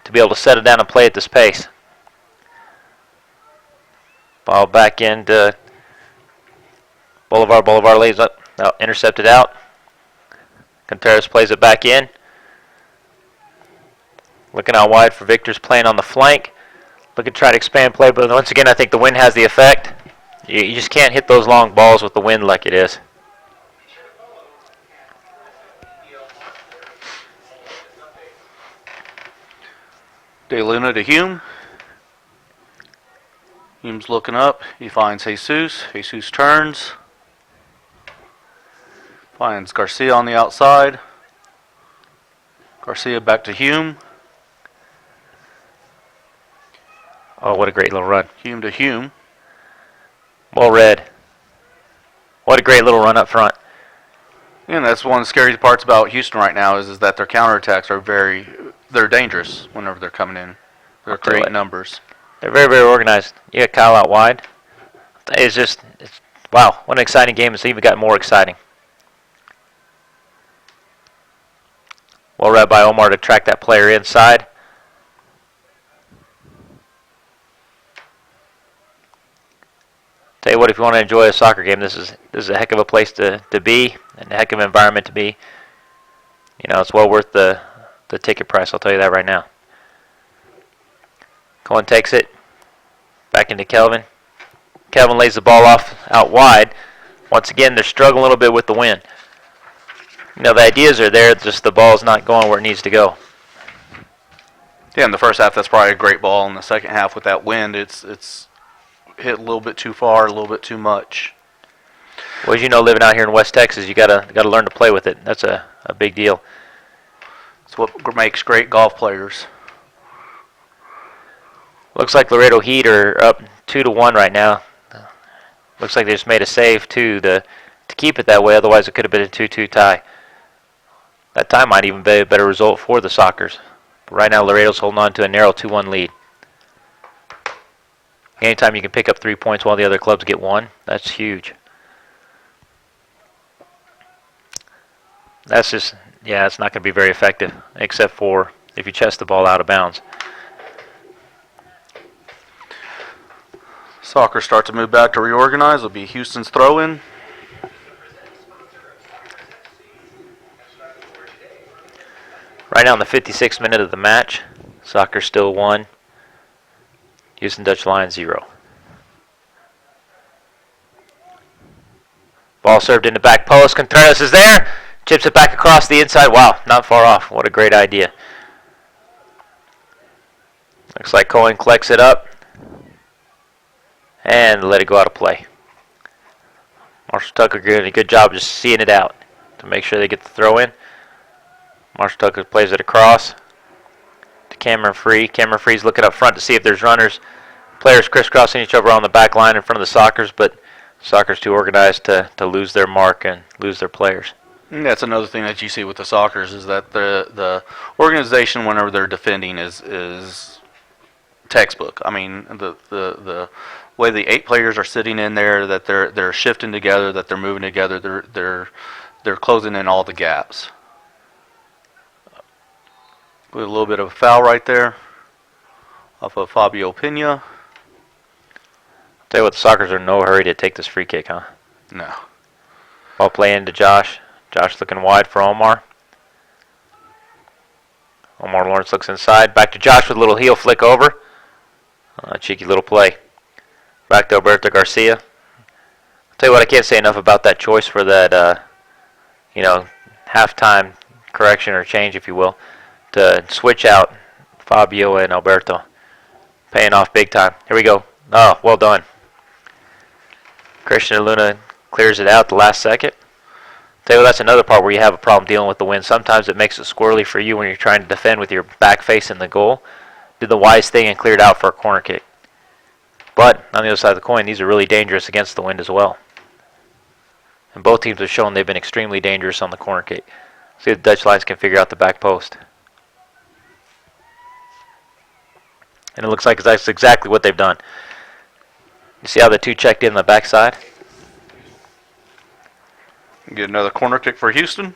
to be able to settle down and play at this pace. Ball back into Boulevard. Boulevard lays up. No, intercepted out. Contreras plays it back in. Looking out wide for Victor's playing on the flank. Looking to try to expand play, but once again I think the wind has the effect. You just can't hit those long balls with the wind like it is. De Luna to Hume. Hume's looking up. He finds Jesus. Jesus turns. Finds Garcia on the outside. Garcia back to Hume. Oh, what a great little run. Hume to Hume. Well read. What a great little run up front. And that's one of the scary parts about Houston right now is that their counterattacks are they're dangerous whenever they're coming in. They're great numbers. They're very, very organized. You got Kyle out wide. It's wow, what an exciting game. It's even got more exciting. Well read by Omar to track that player inside. Tell you what, if you want to enjoy a soccer game, this is a heck of a place to be and a heck of an environment to be. It's well worth the ticket price, I'll tell you that right now. Cohen takes it. Back into Kelvin. Kelvin lays the ball off out wide. Once again, they're struggling a little bit with the wind. The ideas are there, just the ball's not going where it needs to go. Yeah, in the first half, that's probably a great ball. In the second half, with that wind, it's hit a little bit too far, a little bit too much. Well, as you know, living out here in West Texas, you gotta learn to play with it. That's a big deal. It's what makes great golf players. Looks like Laredo Heat are up 2-1 right now. Looks like they just made a save too to keep it that way. Otherwise, it could have been a 2-2 tie. That tie might even be a better result for the Sockers. But right now, Laredo's holding on to a narrow 2-1 lead. Anytime you can pick up 3 points while the other clubs get 1, that's huge. That's just, yeah, it's not going to be very effective, except for if you chest the ball out of bounds. Soccer start to move back to reorganize. Will be Houston's throw-in. Right now in the 56th minute of the match, Soccer still 1. Houston Dutch Lions 0. Ball served in the back post. Contreras is there. Chips it back across the inside. Wow, not far off. What a great idea. Looks like Cohen collects it up and let it go out of play. Marshall Tucker doing a good job just seeing it out to make sure they get the throw in. Marshall Tucker plays it across to Cameron Free. Cameron Free's looking up front to see if there's runners. Players crisscrossing each other on the back line in front of the Sockers, but Soccer's too organized to lose their mark and lose their players. And that's another thing that you see with the Sockers is that the organization whenever they're defending is textbook. I mean the way the 8 players are sitting in there, that they're shifting together, that they're moving together, they're closing in all the gaps. With a little bit of a foul right there off of Fabio Pena. Tell you what, the Sockers are in no hurry to take this free kick, huh? No. Ball play into Josh. Josh looking wide for Omar. Omar Lawrence looks inside. Back to Josh with a little heel flick over. Cheeky little play. Back to Alberto Garcia. I'll tell you what, I can't say enough about that choice for that, halftime correction or change, if you will, to switch out Fabio and Alberto. Paying off big time. Here we go. Oh, well done. Christian Luna clears it out the last second. Tell you what, that's another part where you have a problem dealing with the wind. Sometimes it makes it squirrely for you when you're trying to defend with your back facing the goal. Did the wise thing and cleared out for a corner kick. But on the other side of the coin, these are really dangerous against the wind as well. And both teams have shown they've been extremely dangerous on the corner kick. See if the Dutch Lions can figure out the back post. And it looks like that's exactly what they've done. You see how the 2 checked in the backside? Get another corner kick for Houston.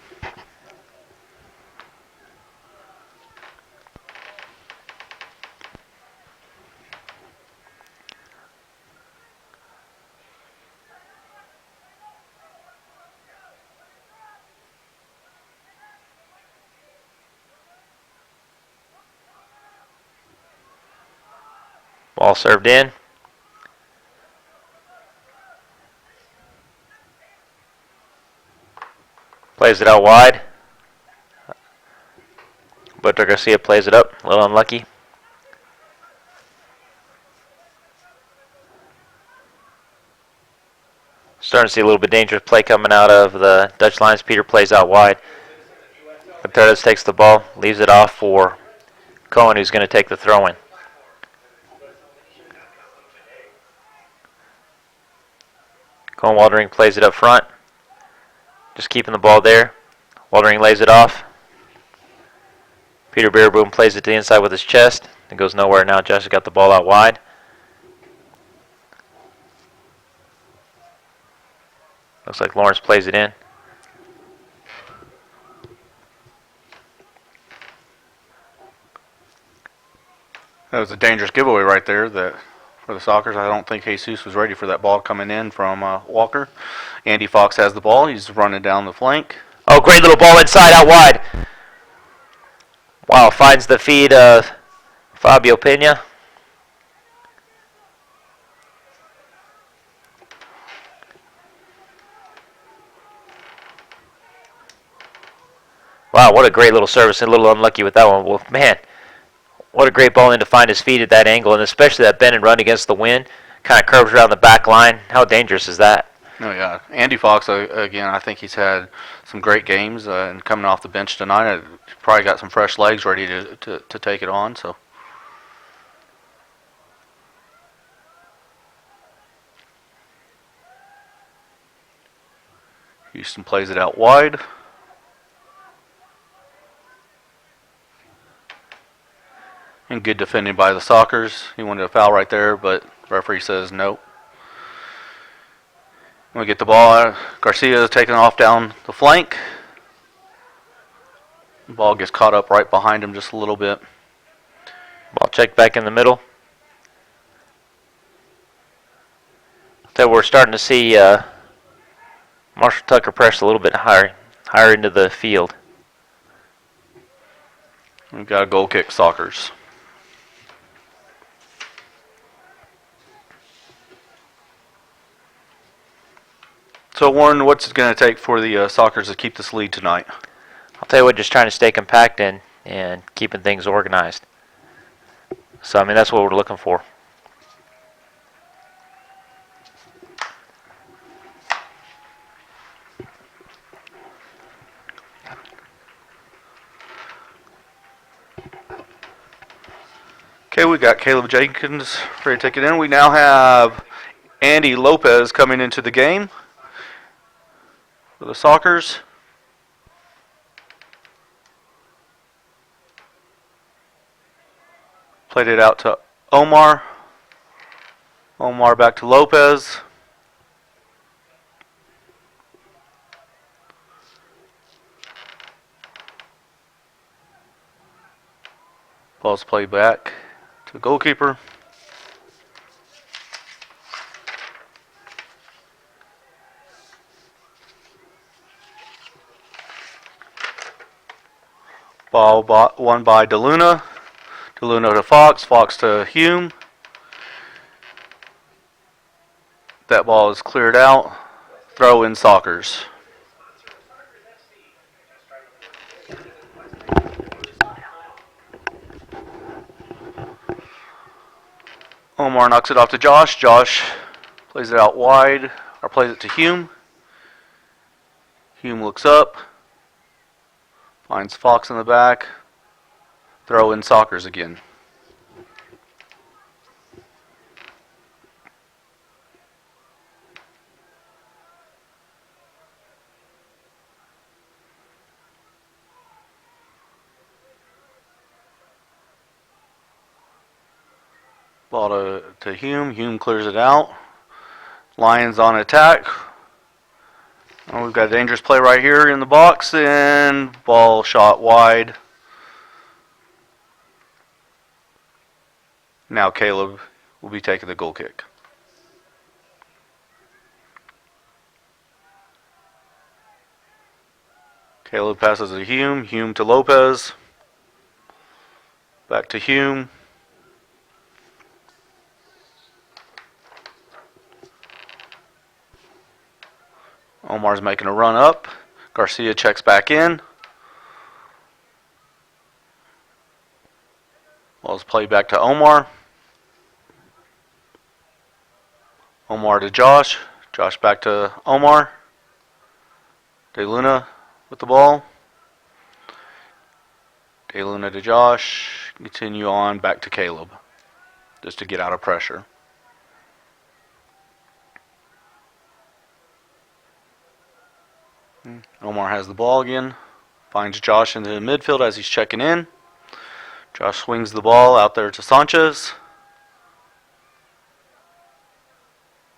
Ball served in. Plays it out wide. But Garcia plays it up. A little unlucky. Starting to see a little bit dangerous play coming out of the Dutch Lions. Peter plays out wide. Contreras takes the ball, leaves it off for Cohen, who's going to take the throw-in. Cohen Waldering plays it up front. Just keeping the ball there. Waldering lays it off. Peter Beerboom plays it to the inside with his chest. It goes nowhere now. Josh has got the ball out wide. Looks like Lawrence plays it in. That was a dangerous giveaway right there for the Sockers. I don't think Jesus was ready for that ball coming in from Walker. Andy Fox has the ball. He's running down the flank. Oh, great little ball inside, out wide. Wow, finds the feed of Fabio Pena. Wow, what a great little service. A little unlucky with that one. Well, man, what a great ball in to find his feet at that angle, and especially that bend and run against the wind. Kind of curves around the back line. How dangerous is that? Oh yeah, Andy Fox again. I think he's had some great games and coming off the bench tonight. Probably got some fresh legs ready to take it on. So Houston plays it out wide. And good defending by the Sockers. He wanted a foul right there, but referee says no. We get the ball. Garcia is taking off down the flank. The ball gets caught up right behind him just a little bit. Ball checked back in the middle. So we're starting to see Marshall Tucker press a little bit higher into the field. We've got a goal kick, Sockers. So, Warren, what's it going to take for the Sockers to keep this lead tonight? I'll tell you what, just trying to stay compact and keeping things organized. So, I mean, that's what we're looking for. Okay, we got Caleb Jenkins ready to take it in. We now have Andy Lopez coming into the game for the Sockers. Played it out to Omar. Omar back to Lopez. Ball's played back to the goalkeeper. Ball won by DeLuna. DeLuna to Fox. Fox to Hume. That ball is cleared out. Throw in Sockers. Omar knocks it off to Josh. Josh plays it out wide, or plays it to Hume. Hume looks up. Finds Fox in the back. Throw in Sockers again. Ball to Hume. Hume clears it out. Lions on attack. Oh, we've got a dangerous play right here in the box, and ball shot wide. Now Caleb will be taking the goal kick. Caleb passes to Hume. Hume to Lopez. Back to Hume. Omar's making a run up. Garcia checks back in. Ball's played back to Omar. Omar to Josh. Josh back to Omar. DeLuna with the ball. DeLuna to Josh. Continue on back to Caleb. Just to get out of pressure. Omar has the ball again. Finds Josh in the midfield as he's checking in. Josh swings the ball out there to Sanchez.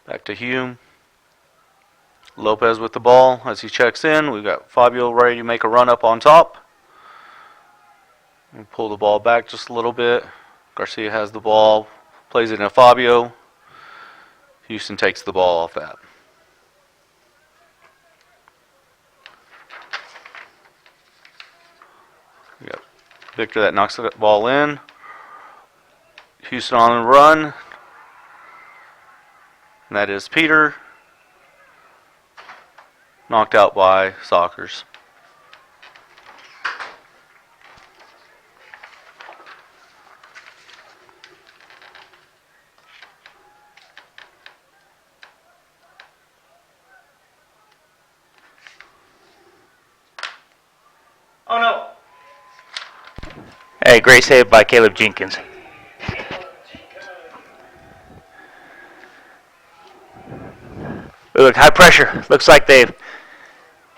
Back to Hume. Lopez with the ball as he checks in. We've got Fabio ready to make a run up on top. We pull the ball back just a little bit. Garcia has the ball. Plays it in Fabio. Houston takes the ball off that. We got Victor that knocks the ball in. Houston on the run. And that is Peter. Knocked out by Sockers. Hey, great save by Caleb Jenkins. Look, high pressure. Looks like they've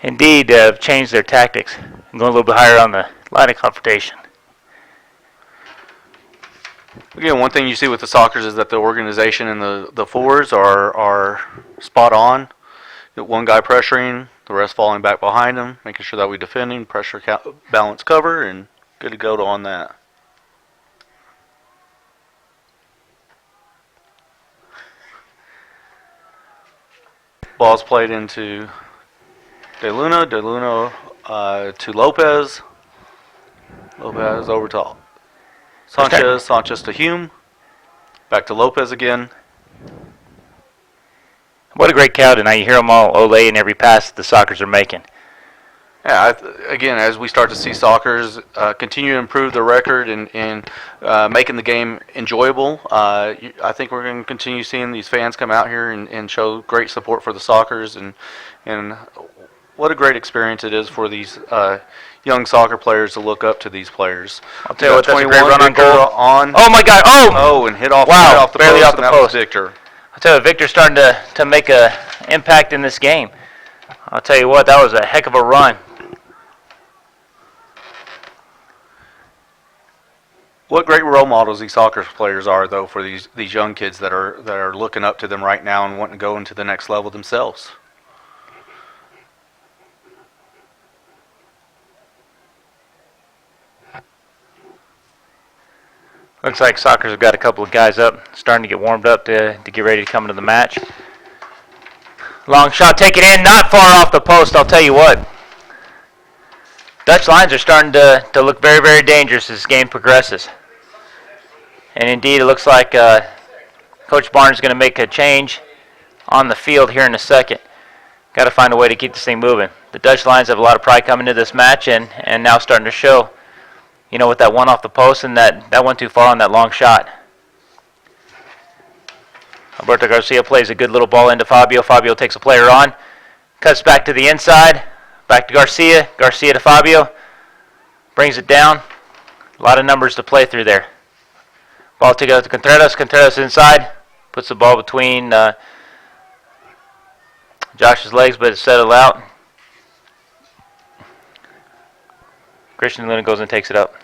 indeed changed their tactics and going a little bit higher on the line of confrontation. Again, one thing you see with the Sockers is that the organization and the fours are spot on. Get one guy pressuring, the rest falling back behind him, making sure that we defending, pressure, balance, cover, and good to go on that. Ball's played into De Luna to Lopez. Lopez over to Sanchez to Hume. Back to Lopez again. What a great cow tonight. You hear them all olay in every pass that the Sockers are making. Yeah, again, as we start to see Sockers continue to improve their record and making the game enjoyable, I think we're going to continue seeing these fans come out here and show great support for the Sockers, and what a great experience it is for these young soccer players to look up to these players. I'll tell you what, that's a great run on Victor goal. Oh my God! Oh, and hit off, Wow, right off the barely post, off the and that was post. Victor. I'll tell you, Victor's starting to make an impact in this game. I'll tell you what, that was a heck of a run. What great role models these soccer players are, though, for these young kids that are looking up to them right now and wanting to go into the next level themselves. Looks like Sockers have got a couple of guys up, starting to get warmed up to get ready to come into the match. Long shot taken in, not far off the post, I'll tell you what. Dutch Lions are starting to look very, very dangerous as this game progresses. And indeed, it looks like Coach Barnes is going to make a change on the field here in a second. Got to find a way to keep this thing moving. The Dutch Lions have a lot of pride coming into this match and now starting to show, you know, with that one off the post and that went too far on that long shot. Alberto Garcia plays a good little ball into Fabio. Fabio takes a player on, cuts back to the inside, back to Garcia. Garcia to Fabio, brings it down. A lot of numbers to play through there. Ball to go to Contreras. Contreras inside, puts the ball between Josh's legs, but it's settled out. Christian Luna goes and takes it up.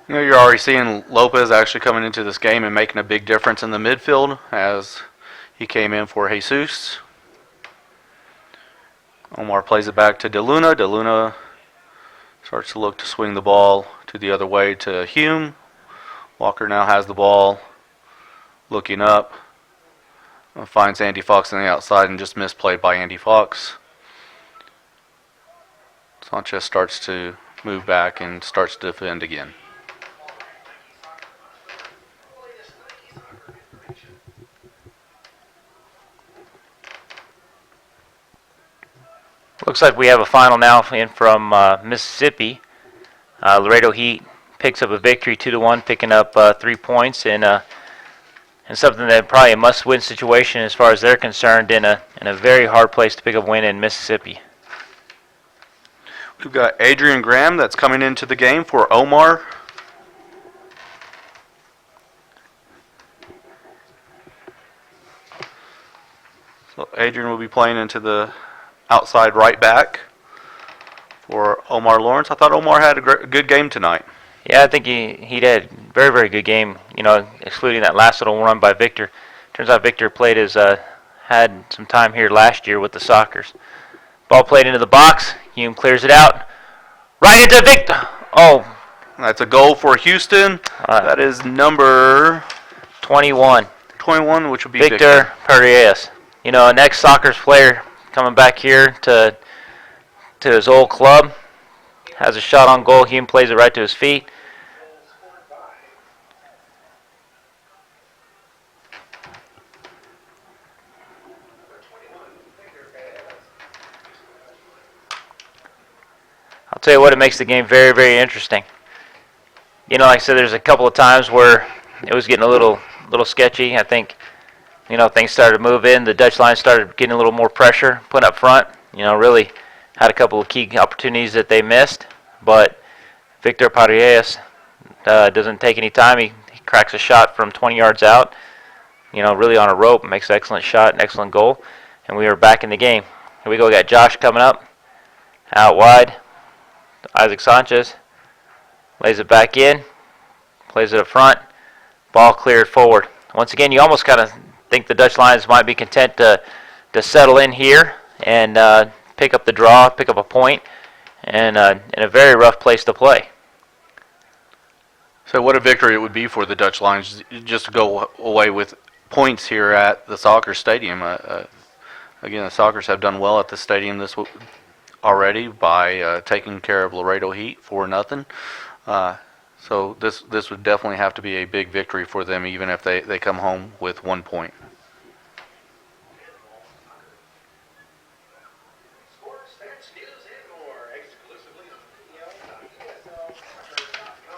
You know, you're already seeing Lopez actually coming into this game and making a big difference in the midfield as he came in for Jesus. Omar plays it back to De Luna. De Luna starts to look to swing the ball to the other way to Hume. Walker now has the ball, looking up. Finds Andy Fox on the outside and just misplayed by Andy Fox. Sanchez starts to move back and starts to defend again. Looks like we have a final now in from Mississippi. Laredo Heat picks up a victory 2-1, picking up 3 points and something that probably a must-win situation as far as they're concerned in a very hard place to pick up a win in Mississippi. We've got Adrian Graham that's coming into the game for Omar. So Adrian will be playing into the outside right back for Omar Lawrence. I thought Omar had a good game tonight. Yeah, I think he did a very, very good game, you know, excluding that last little run by Victor. Turns out Victor played had some time here last year with the Sockers. Ball played into the box. Hume clears it out. Right into Victor. Oh. That's a goal for Houston. That is number 21. 21, which will be Victor Paredes. You know, an ex-Sockers player coming back here to his old club. Has a shot on goal. Hume plays it right to his feet. I'll tell you what, it makes the game very, very interesting. You know, like I said, there's a couple of times where it was getting a little little sketchy. I think, things started to move in. The Dutch Lions started getting a little more pressure, putting up front. Really had a couple of key opportunities that they missed. But Victor Paredes doesn't take any time. He cracks a shot from 20 yards out. Really on a rope. Makes an excellent shot, an excellent goal. And we are back in the game. Here we go. We got Josh coming up. Out wide. Isaac Sanchez. Lays it back in. Plays it up front. Ball cleared forward. Once again, you almost kind of think the Dutch Lions might be content to settle in here and pick up the draw, pick up a point, and in a very rough place to play. So what a victory it would be for the Dutch Lions just to go away with points here at the soccer stadium. Again, the Sockers have done well at the stadium already by taking care of Laredo Heat 4-0. So this would definitely have to be a big victory for them, even if they come home with 1 point. Sports, stats, news, and more exclusively on video.ESLsoccer.com.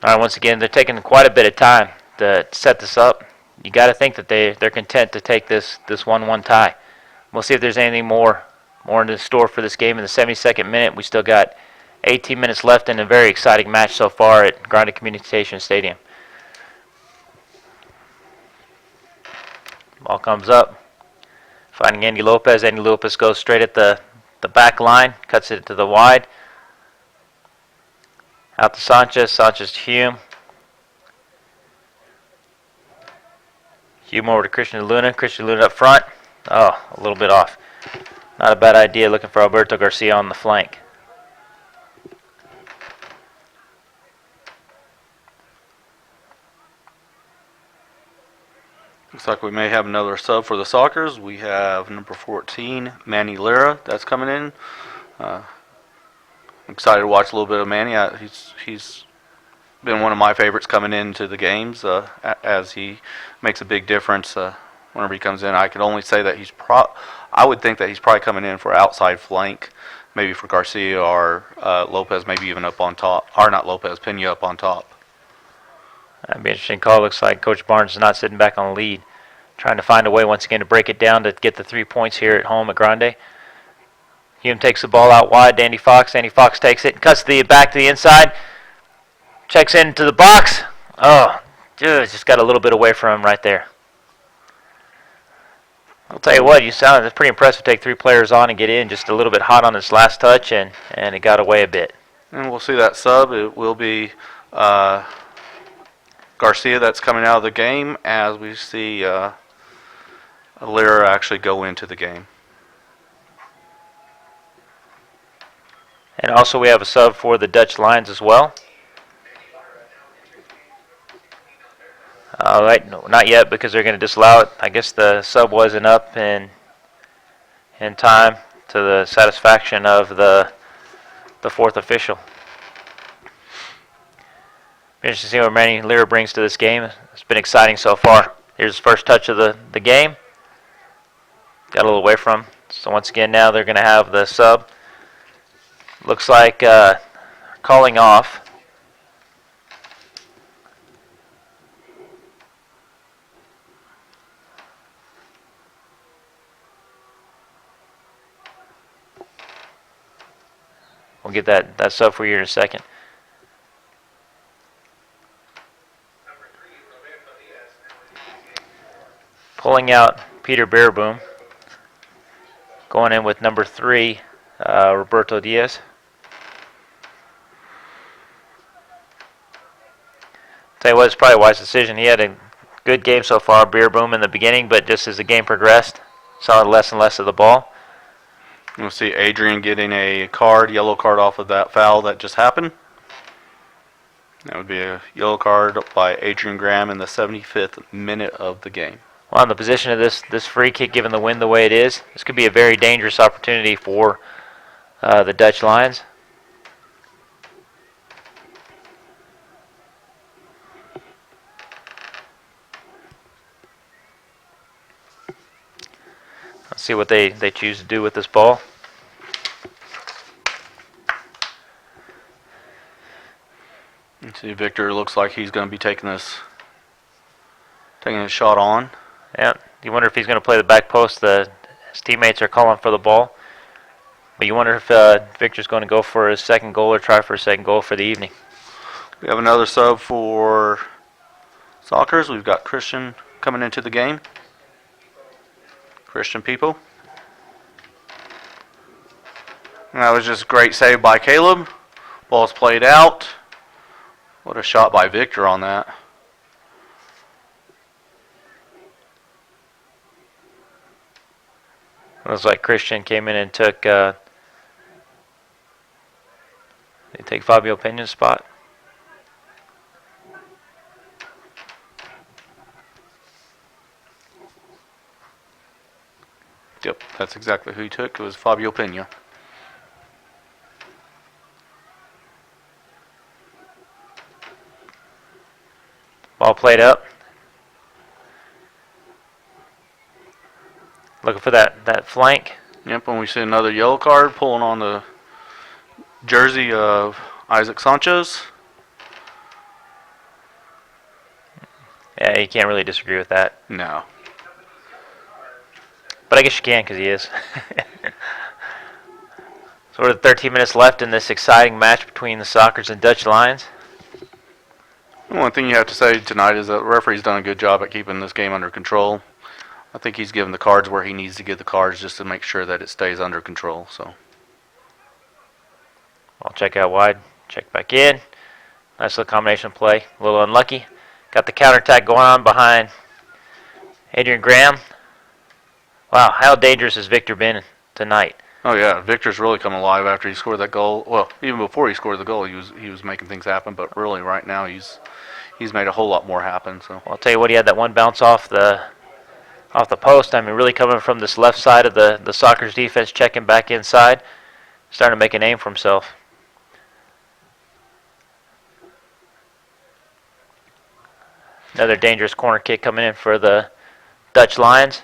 All right, once again, they're taking quite a bit of time to set this up. You got to think that they're content to take this 1-1 tie. We'll see if there's anything more in the store for this game in the 72nd minute. We still got 18 minutes left in a very exciting match so far at Grande Communication Stadium. Ball comes up, finding Andy Lopez. Andy Lopez goes straight at the back line, cuts it to the wide. Out to Sanchez. Sanchez to Hume. Hume over to Christian Luna. Christian Luna up front. Oh, a little bit off. Not a bad idea looking for Alberto Garcia on the flank. Looks like we may have another sub for the Sockers. We have number 14, Manny Lira, that's coming in. I'm excited to watch a little bit of Manny. He's been one of my favorites coming into the games as he makes a big difference whenever he comes in. I can only say that I would think that he's probably coming in for outside flank, maybe for Garcia or Lopez, maybe even up on top. Or not Lopez, Pena up on top. That'd be an interesting call. Looks like Coach Barnes is not sitting back on the lead. Trying to find a way once again to break it down to get the 3 points here at home at Grande. Hume takes the ball out wide to Andy Fox. Andy Fox takes it and cuts the back to the inside. Checks into the box. Oh, dude, just got a little bit away from him right there. I'll tell you what, you sounded pretty impressive to take 3 players on and get in just a little bit hot on his last touch, and it got away a bit. And we'll see that sub. It will be Garcia that's coming out of the game as we see Lira actually go into the game. And also we have a sub for the Dutch Lions as well. All right, no, not yet because they're going to disallow it. I guess the sub wasn't up in time to the satisfaction of the 4th official. Interesting to see what Manny Lira brings to this game. It's been exciting so far. Here's his first touch of the game. Got a little away from him. So once again now they're going to have the sub. Looks like calling off. We'll get that sub for you in a second. Pulling out Peter Bearboom. Going in with number 3, Roberto Diaz. Tell you what, it's probably a wise decision. He had a good game so far, Bearboom in the beginning, but just as the game progressed, saw less and less of the ball. We'll see Adrian getting a yellow card off of that foul that just happened. That would be a yellow card by Adrian Graham in the 75th minute of the game. Well, in the position of this free kick, given the wind the way it is, this could be a very dangerous opportunity for the Dutch Lions. Let's see what they choose to do with this ball. See, Victor looks like he's going to be taking this shot on. Yeah. You wonder if he's going to play the back post. His teammates are calling for the ball. But you wonder if Victor's going to go for his second goal or try for his second goal for the evening. We have another sub for Sockers. We've got Christian coming into the game. Christian people. And that was just a great save by Caleb. Ball's played out. What a shot by Victor on that. It was like Christian came in and took. Did he take Fabio Pena's spot? Yep, that's exactly who he took. It was Fabio Pena. Ball played up. Looking for that flank. Yep, and we see another yellow card pulling on the jersey of Isaac Sanchez. Yeah, you can't really disagree with that. No. But I guess you can because he is. So we're 13 minutes left in this exciting match between the Sockers and Dutch Lions. One thing you have to say tonight is that the referee's done a good job at keeping this game under control. I think he's given the cards where he needs to give the cards just to make sure that it stays under control. So I'll check out wide, check back in. Nice little combination play. A little unlucky. Got the counterattack going on behind Adrian Graham. Wow, how dangerous has Victor been tonight? Oh yeah, Victor's really come alive after he scored that goal. Well, even before he scored the goal, he was making things happen. But really, right now, he's made a whole lot more happen. So Well, I'll tell you what, he had that one bounce off the post. I mean, really coming from this left side of the Sockers defense, checking back inside, starting to make a name for himself. Another dangerous corner kick coming in for the Dutch Lions.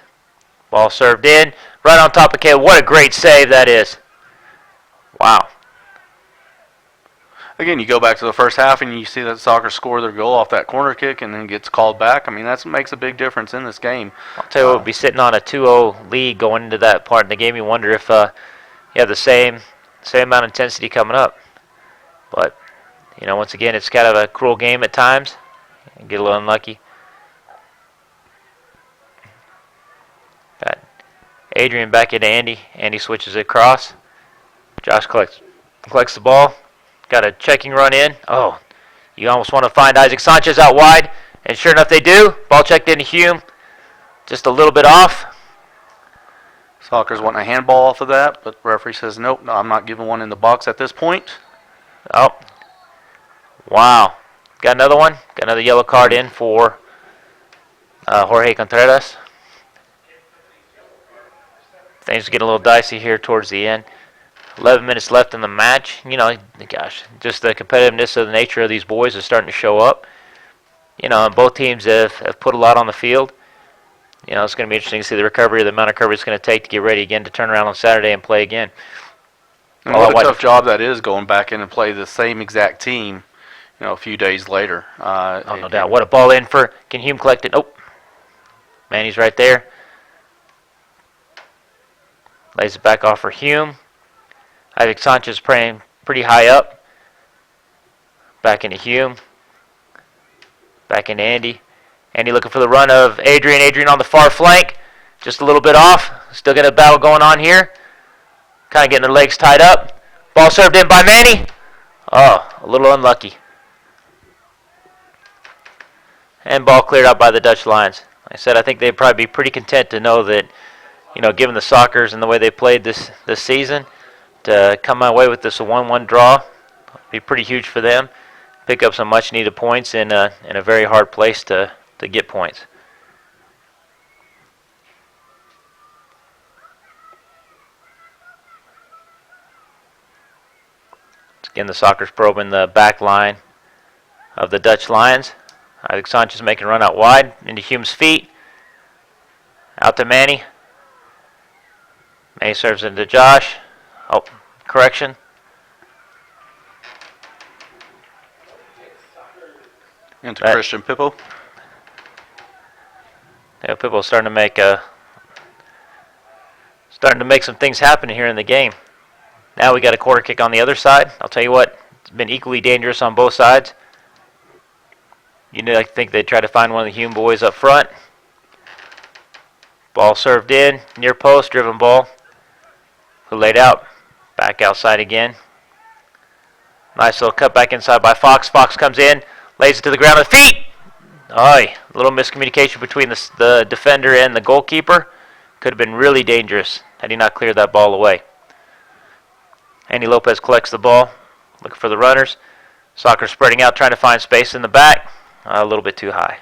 Ball served in, right on top of Caleb. What a great save that is. Wow. again, you go back to the first half and you see that Soccer score their goal off that corner kick and then gets called back. I mean, that makes a big difference in this game. I'll tell you what, we'll be sitting on a 2-0 lead going into that part of the game. You wonder if you have the same amount of intensity coming up. But, you know, once again, it's kind of a cruel game at times. You get a little unlucky. Got Adrian back into Andy. Andy switches it across. Josh collects the ball. Got a checking run in. Oh, you almost want to find Isaac Sanchez out wide. And sure enough, they do. Ball checked into Hume. Just a little bit off. Soccer's wanting a handball off of that, but the referee says, nope, no, I'm not giving one in the box at this point. Oh. Wow. Got another one. Got another yellow card in for Jorge Contreras. Things are getting a little dicey here towards the end. 11 minutes left in the match. You know, gosh, just the competitiveness of the nature of these boys is starting to show up. You know, and both teams have put a lot on the field. You know, it's going to be interesting to see the recovery, the amount of recovery it's going to take to get ready again to turn around on Saturday and play again. And what a tough job that is, going back in and play the same exact team, you know, a few days later. No doubt. What a ball in for, can Hume collect it? Nope. Manny's right there. Lays it back off for Hume. Isaac Sanchez praying pretty high up. Back into Hume. Back into Andy. Andy looking for the run of Adrian. Adrian on the far flank. Just a little bit off. Still got a battle going on here. Kind of getting their legs tied up. Ball served in by Manny. Oh, a little unlucky. And ball cleared out by the Dutch Lions. Like I said, I think they'd probably be pretty content to know that, you know, given the Sockers and the way they played this season, to come away with this 1-1 draw would be pretty huge for them. Pick up some much-needed points in a very hard place to get points. Again, the Sockers probing the back line of the Dutch Lions. Isaac Sanchez making a run out wide into Hume's feet. Out to Manny. Manny serves into Josh. Oh, correction. Into That- Christian Pippo. Yeah, Pippo's starting to make some things happen here in the game. Now we got a quarter kick on the other side. I'll tell you what, it's been equally dangerous on both sides. You know, I think they try to find one of the Hume boys up front. Ball served in, near post, driven ball. Who laid out, back outside again. Nice little cut back inside by Fox. Fox comes in, lays it to the ground with feet. Aye, a little miscommunication between the defender and the goalkeeper. Could have been really dangerous had he not cleared that ball away. Andy Lopez collects the ball, looking for the runners. Soccer spreading out, trying to find space in the back. A little bit too high.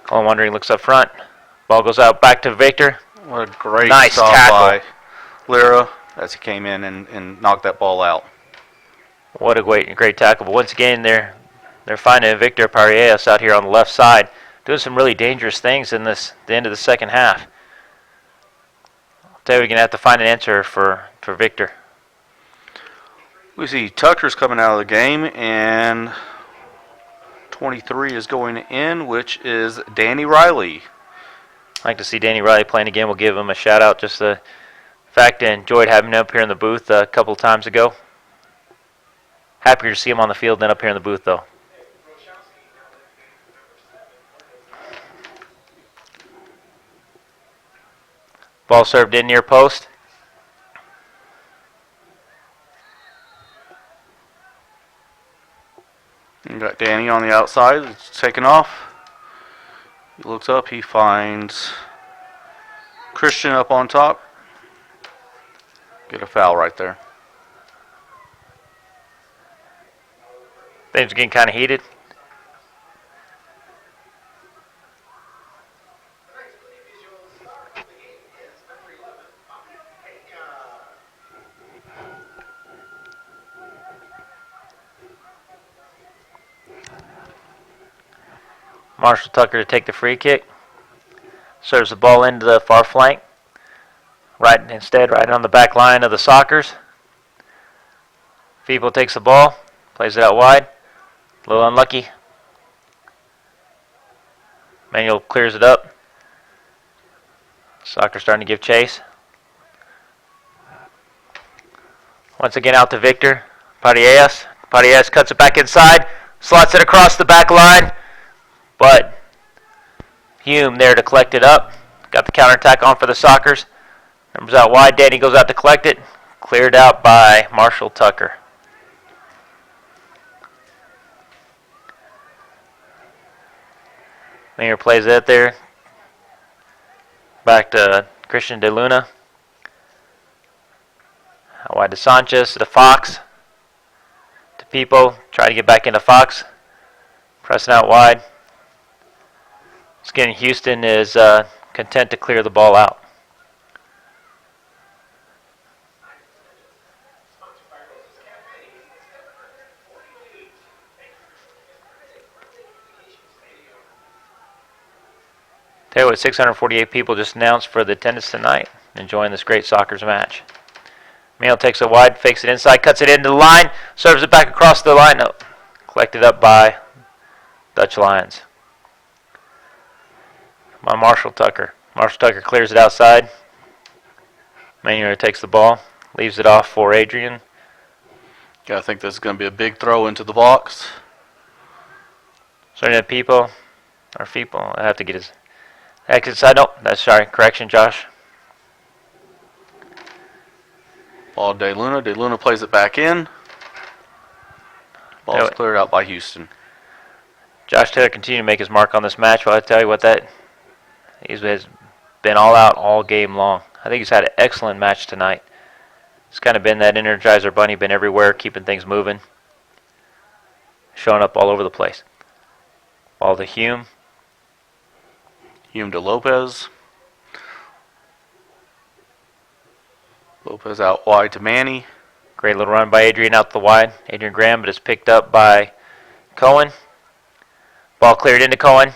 Colin Wandering looks up front. Ball goes out back to Victor. What a great Nice stop tackle. by Lyra as he came in and knocked that ball out. What a great tackle. But once again, they're finding Victor Parejas out here on the left side, doing some really dangerous things in the end of the second half. I'll tell you, we're going to have to find an answer for Victor. We see Tucker's coming out of the game, and 23 is going in, which is Danny Riley. I'd like to see Danny Riley playing again. We'll give him a shout out. Just the fact I enjoyed having him up here in the booth a couple of times ago. Happier to see him on the field than up here in the booth, though. Ball served in near post. You got Danny on the outside. It's taken off. He looks up. He finds Christian up on top. Get a foul right there. Things are getting kind of heated. Marshall Tucker to take the free kick. Serves the ball into the far flank. Right on the back line of the Sockers. Feeble takes the ball, plays it out wide. A little unlucky. Manuel clears it up. Soccer starting to give chase. Once again out to Victor. Parejas. Parejas cuts it back inside. Slots it across the back line. But Hume there to collect it up. Got the counterattack on for the Sockers. Numbers out wide. Danny goes out to collect it. Cleared out by Marshall Tucker. Mayer plays that there. Back to Christian De Luna. Out wide to Sanchez, to Fox. To Pipo. Try to get back into Fox. Pressing out wide. Again, Houston is content to clear the ball out. Tell you what, 648 people just announced for the attendance tonight, enjoying this great soccer match. Manuel takes it wide, fakes it inside, cuts it into the line, serves it back across the line. No, collected up by Dutch Lions. By Marshall Tucker. Marshall Tucker clears it outside. Manuel takes the ball, leaves it off for Adrian. Yeah, I think this is going to be a big throw into the box. Starting at Pipo, or Fipo, I have to get his exit side. Nope, that's sorry. Correction, Josh. Ball De Luna. De Luna plays it back in. Ball's cleared out by Houston. Josh Taylor continued to make his mark on this match. Well, I tell you what, he has been all out all game long. I think he's had an excellent match tonight. He's kind of been that Energizer Bunny, been everywhere, keeping things moving. Showing up all over the place. Ball to Hume. Hume to Lopez. Lopez out wide to Manny. Great little run by Adrian out the wide. Adrian Graham, but it's picked up by Cohen. Ball cleared into Cohen.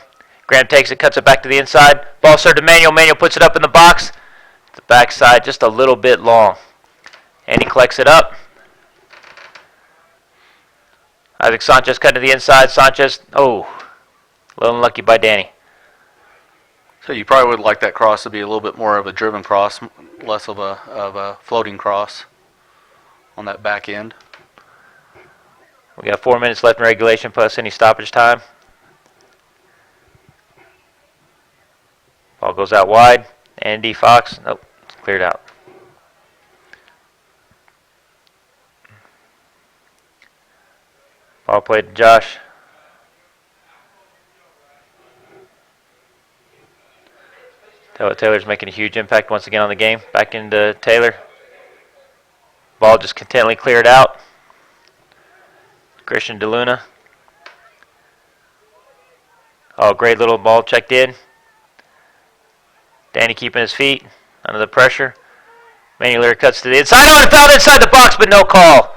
Graham takes it, cuts it back to the inside. Ball served to Manuel. Manuel puts it up in the box. The backside just a little bit long. And he collects it up. Isaac Sanchez cutting to the inside. Sanchez, a little unlucky by Danny. So you probably would like that cross to be a little bit more of a driven cross, less of a floating cross on that back end. We got 4 minutes left in regulation plus any stoppage time. Ball goes out wide. Andy Fox, nope, it's cleared out. Ball played to Josh. Taylor's making a huge impact once again on the game. Back into Taylor. Ball just contently cleared out. Christian DeLuna. Great little ball checked in. Danny keeping his feet under the pressure. Manuel cuts to the inside. It fouled inside the box, but no call.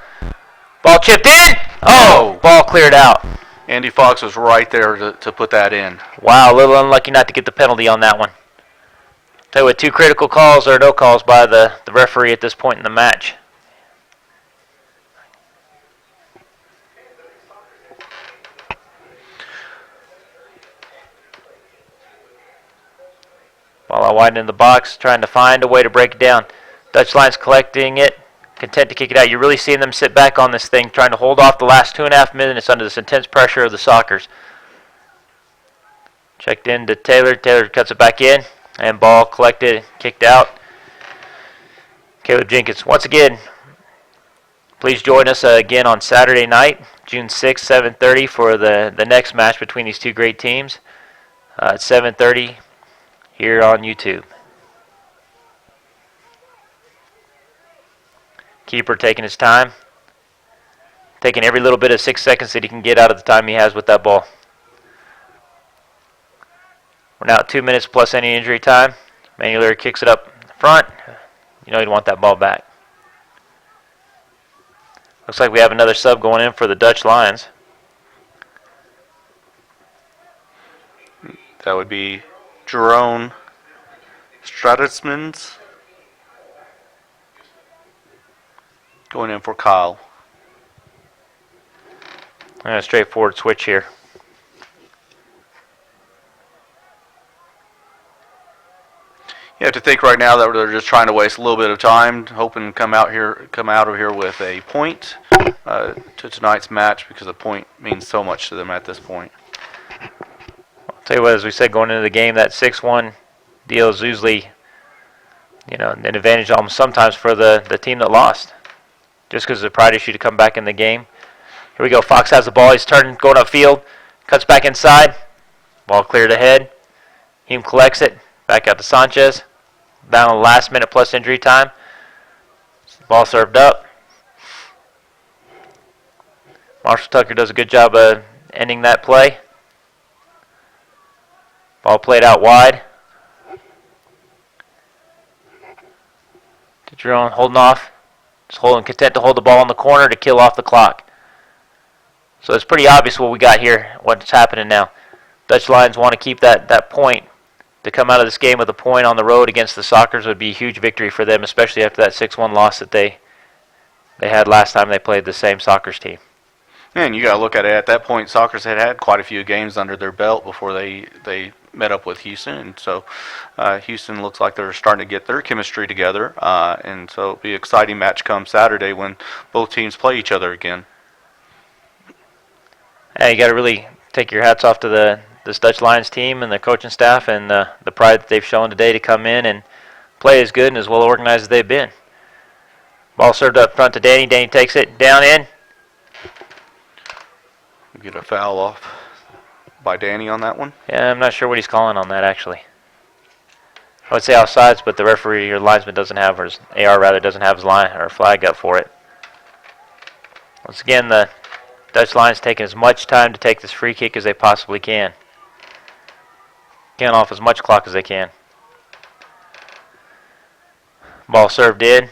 Ball chipped in. Ball cleared out. Andy Fox was right there to put that in. Wow, a little unlucky not to get the penalty on that one. Tell you what, 2 critical calls or no calls by the referee at this point in the match. Ball out wide in the box, trying to find a way to break it down. Dutch Lions collecting it, content to kick it out. You're really seeing them sit back on this thing, trying to hold off the last 2.5 minutes under this intense pressure of the Sockers. Checked in to Taylor. Taylor cuts it back in, and ball collected, kicked out. Caleb Jenkins. Once again, please join us again on Saturday night, June 6th, 7:30 for the next match between these two great teams. At 7:30 here on YouTube. Keeper taking his time, taking every little bit of 6 seconds that he can get out of the time he has with that ball. We're now at 2 minutes plus any injury time. Manuel kicks it up front. You know you'd want that ball back. Looks like we have another sub going in for the Dutch Lions. That would be Jerome Stratusmans going in for Kyle. And a straightforward switch here. You have to think right now that they're just trying to waste a little bit of time, hoping to come out of here with a point to tonight's match, because a point means so much to them at this point. I'll tell you what, as we said going into the game, that 6-1 deal is usually, an advantage almost sometimes for the team that lost, just because of the pride issue to come back in the game. Here we go. Fox has the ball. He's turning, going upfield, cuts back inside. Ball cleared ahead. Hume collects it. Back out to Sanchez. Down to the last minute plus injury time. Ball served up. Marshall Tucker does a good job of ending that play. Ball played out wide. To Jerome, holding off. Just content to hold the ball in the corner to kill off the clock. So it's pretty obvious what we got here, what's happening now. Dutch Lions want to keep that point. To come out of this game with a point on the road against the Sockers would be a huge victory for them, especially after that 6-1 loss that they had last time they played the same Sockers team. And you got to look at it. At that point, Sockers had quite a few games under their belt before they met up with Houston. And so Houston looks like they're starting to get their chemistry together. And so it'll be an exciting match come Saturday when both teams play each other again. Yeah, you got to really take your hats off to this Dutch Lions team and the coaching staff and the pride that they've shown today to come in and play as good and as well organized as they've been. Ball served up front to Danny. Danny takes it down in. Get a foul off by Danny on that one. Yeah, I'm not sure what he's calling on that actually. I would say offsides, but the referee or linesman doesn't have, or his AR rather doesn't have his line or flag up for it. Once again, the Dutch Lions taking as much time to take this free kick as they possibly can. Getting off as much clock as they can. Ball served in.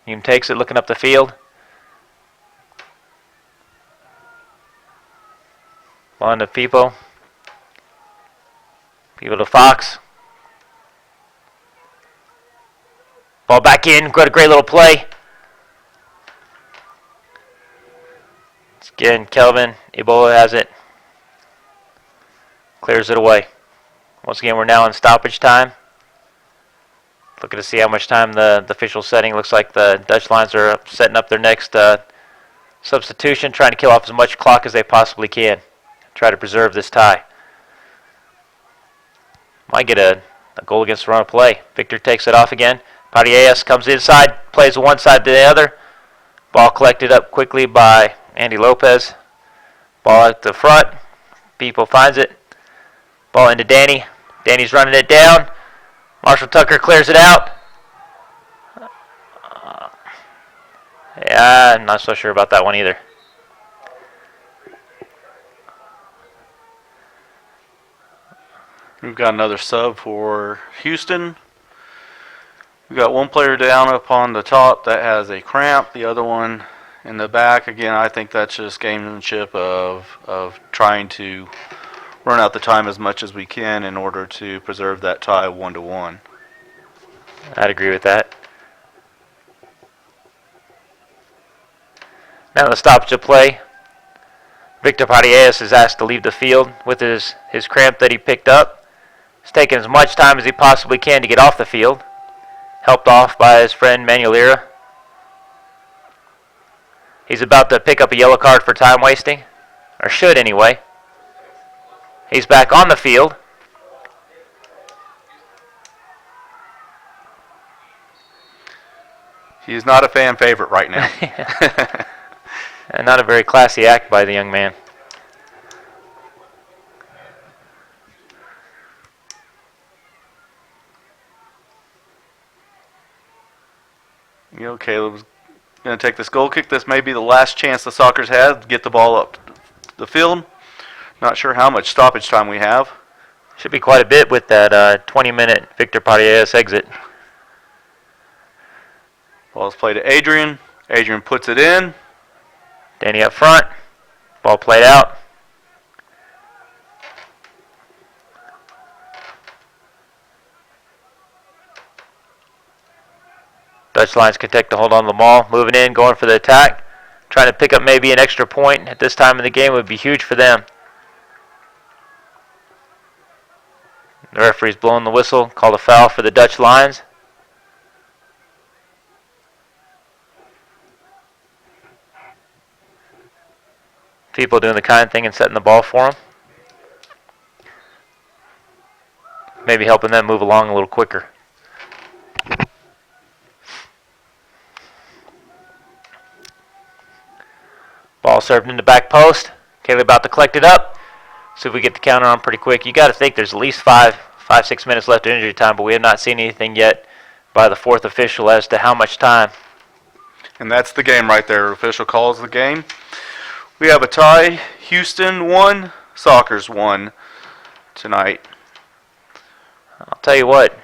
Hume takes it, looking up the field. Ball on to People. People to Fox. Ball back in. Got a great little play. Again, Kelvin. Ebola has it. Clears it away. Once again, we're now in stoppage time. Looking to see how much time the official setting. Looks like the Dutch Lions are setting up their next substitution, trying to kill off as much clock as they possibly can. Try to preserve this tie. Might get a goal against the run of play. Victor takes it off again. Padillas comes inside, plays one side to the other. Ball collected up quickly by Andy Lopez. Ball at the front. People finds it. Ball into Danny. Danny's running it down. Marshall Tucker clears it out. Yeah, I'm not so sure about that one either. We've got another sub for Houston. We've got one player down up on the top that has a cramp. The other one in the back. Again, I think that's just gamesmanship of trying to run out the time as much as we can in order to preserve that tie 1-1. I'd agree with that. Now the stoppage of play. Victor Padillas is asked to leave the field with his cramp that he picked up. He's taking as much time as he possibly can to get off the field. Helped off by his friend Manuelira. He's about to pick up a yellow card for time wasting. Or should anyway. He's back on the field. He's not a fan favorite right now. And not a very classy act by the young man. You know, Caleb's going to take this goal kick. This may be the last chance the Sockers have to get the ball up the field. Not sure how much stoppage time we have. Should be quite a bit with that 20-minute Victor Padillas exit. Ball's played to Adrian. Adrian puts it in. Danny up front. Ball played out. Dutch Lions can take the hold on the ball. Moving in, going for the attack. Trying to pick up maybe an extra point at this time of the game would be huge for them. The referee's blowing the whistle. Called a foul for the Dutch Lions. People doing the kind thing and setting the ball for them. Maybe helping them move along a little quicker. Ball served in the back post. Caleb about to collect it up. See if we get the counter on pretty quick. You got to think there's at least 6 minutes left of injury time, but we have not seen anything yet by the fourth official as to how much time. And that's the game right there. Official calls the game. We have a tie. Houston 1, Sockers 1 tonight. I'll tell you what,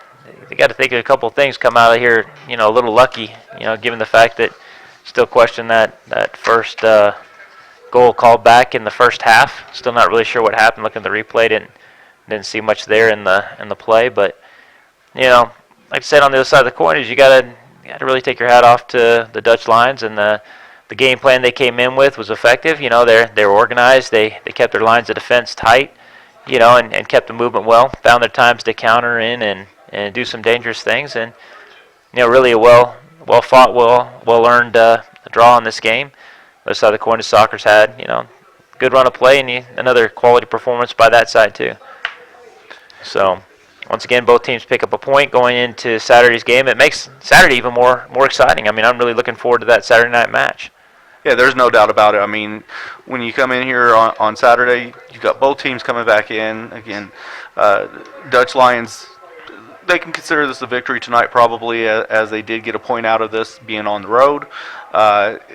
they got to think a couple of things come out of here, a little lucky, given the fact that still question that first goal called back in the first half. Still not really sure what happened. Looking at the replay, didn't see much there in the play, but like I said, on the other side of the coin is you got to really take your hat off to the Dutch Lions, and the game plan they came in with was effective. They're organized. They kept their lines of defense tight, and kept the movement well. Found their times to counter in and do some dangerous things, and really a well fought, well earned draw on this game. The other side of the coin, the Sockers had good run of play and another quality performance by that side too. So once again, both teams pick up a point going into Saturday's game. It makes Saturday even more exciting. I mean, I'm really looking forward to that Saturday night match. Yeah, there's no doubt about it. I mean, when you come in here on Saturday, you've got both teams coming back in. Again, Dutch Lions, they can consider this a victory tonight probably, as they did get a point out of this being on the road.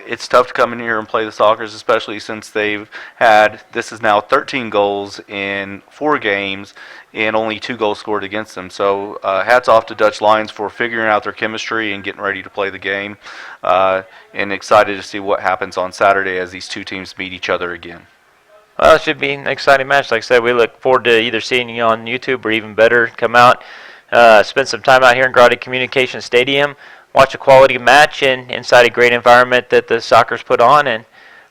It's tough to come in here and play the Sockers, especially since they've had, this is now 13 goals in 4 games and only 2 goals scored against them. So hats off to Dutch Lions for figuring out their chemistry and getting ready to play the game. And excited to see what happens on Saturday as these two teams meet each other again. Well, it should be an exciting match. Like I said, we look forward to either seeing you on YouTube or even better, come out, spend some time out here in Grady Communication Stadium, watch a quality match and inside a great environment that the soccer's put on. And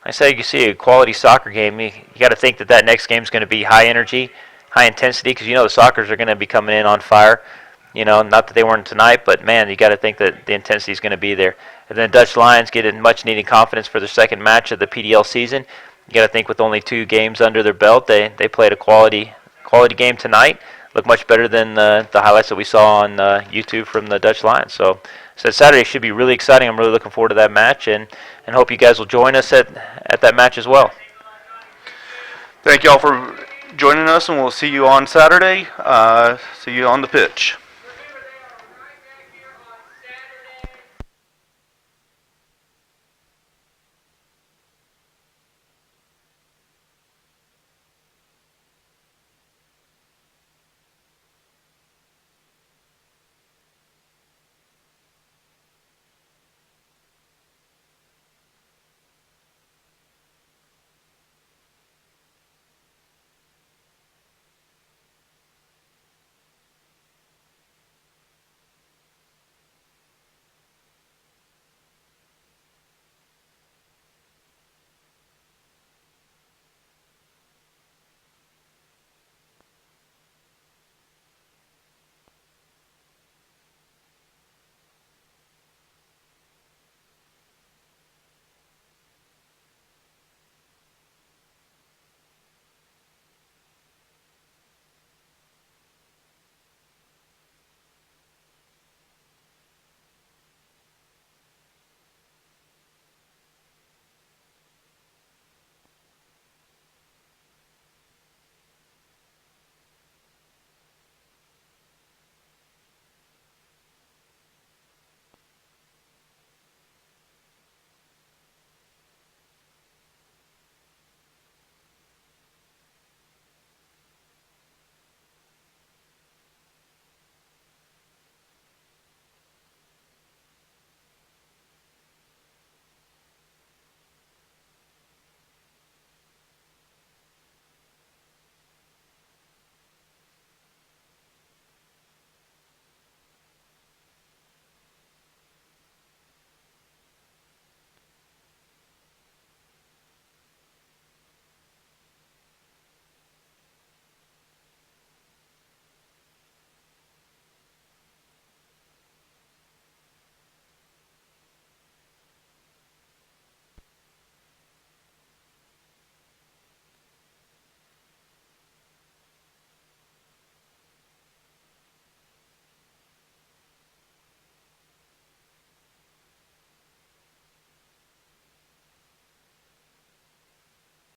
like I said, you see a quality soccer game. You got to think that that next game is going to be high energy, high intensity, because you know the Sockers are going to be coming in on fire. You know, not that they weren't tonight, but man, you got to think that the intensity is going to be there. And then Dutch Lions get much needed confidence for their second match of the PDL season. You got to think with only 2 games under their belt, they played a quality game tonight. Looked much better than the highlights that we saw on YouTube from the Dutch Lions. So Saturday should be really exciting. I'm really looking forward to that match, and hope you guys will join us at that match as well. Thank you all for joining us, and we'll see you on Saturday. See you on the pitch.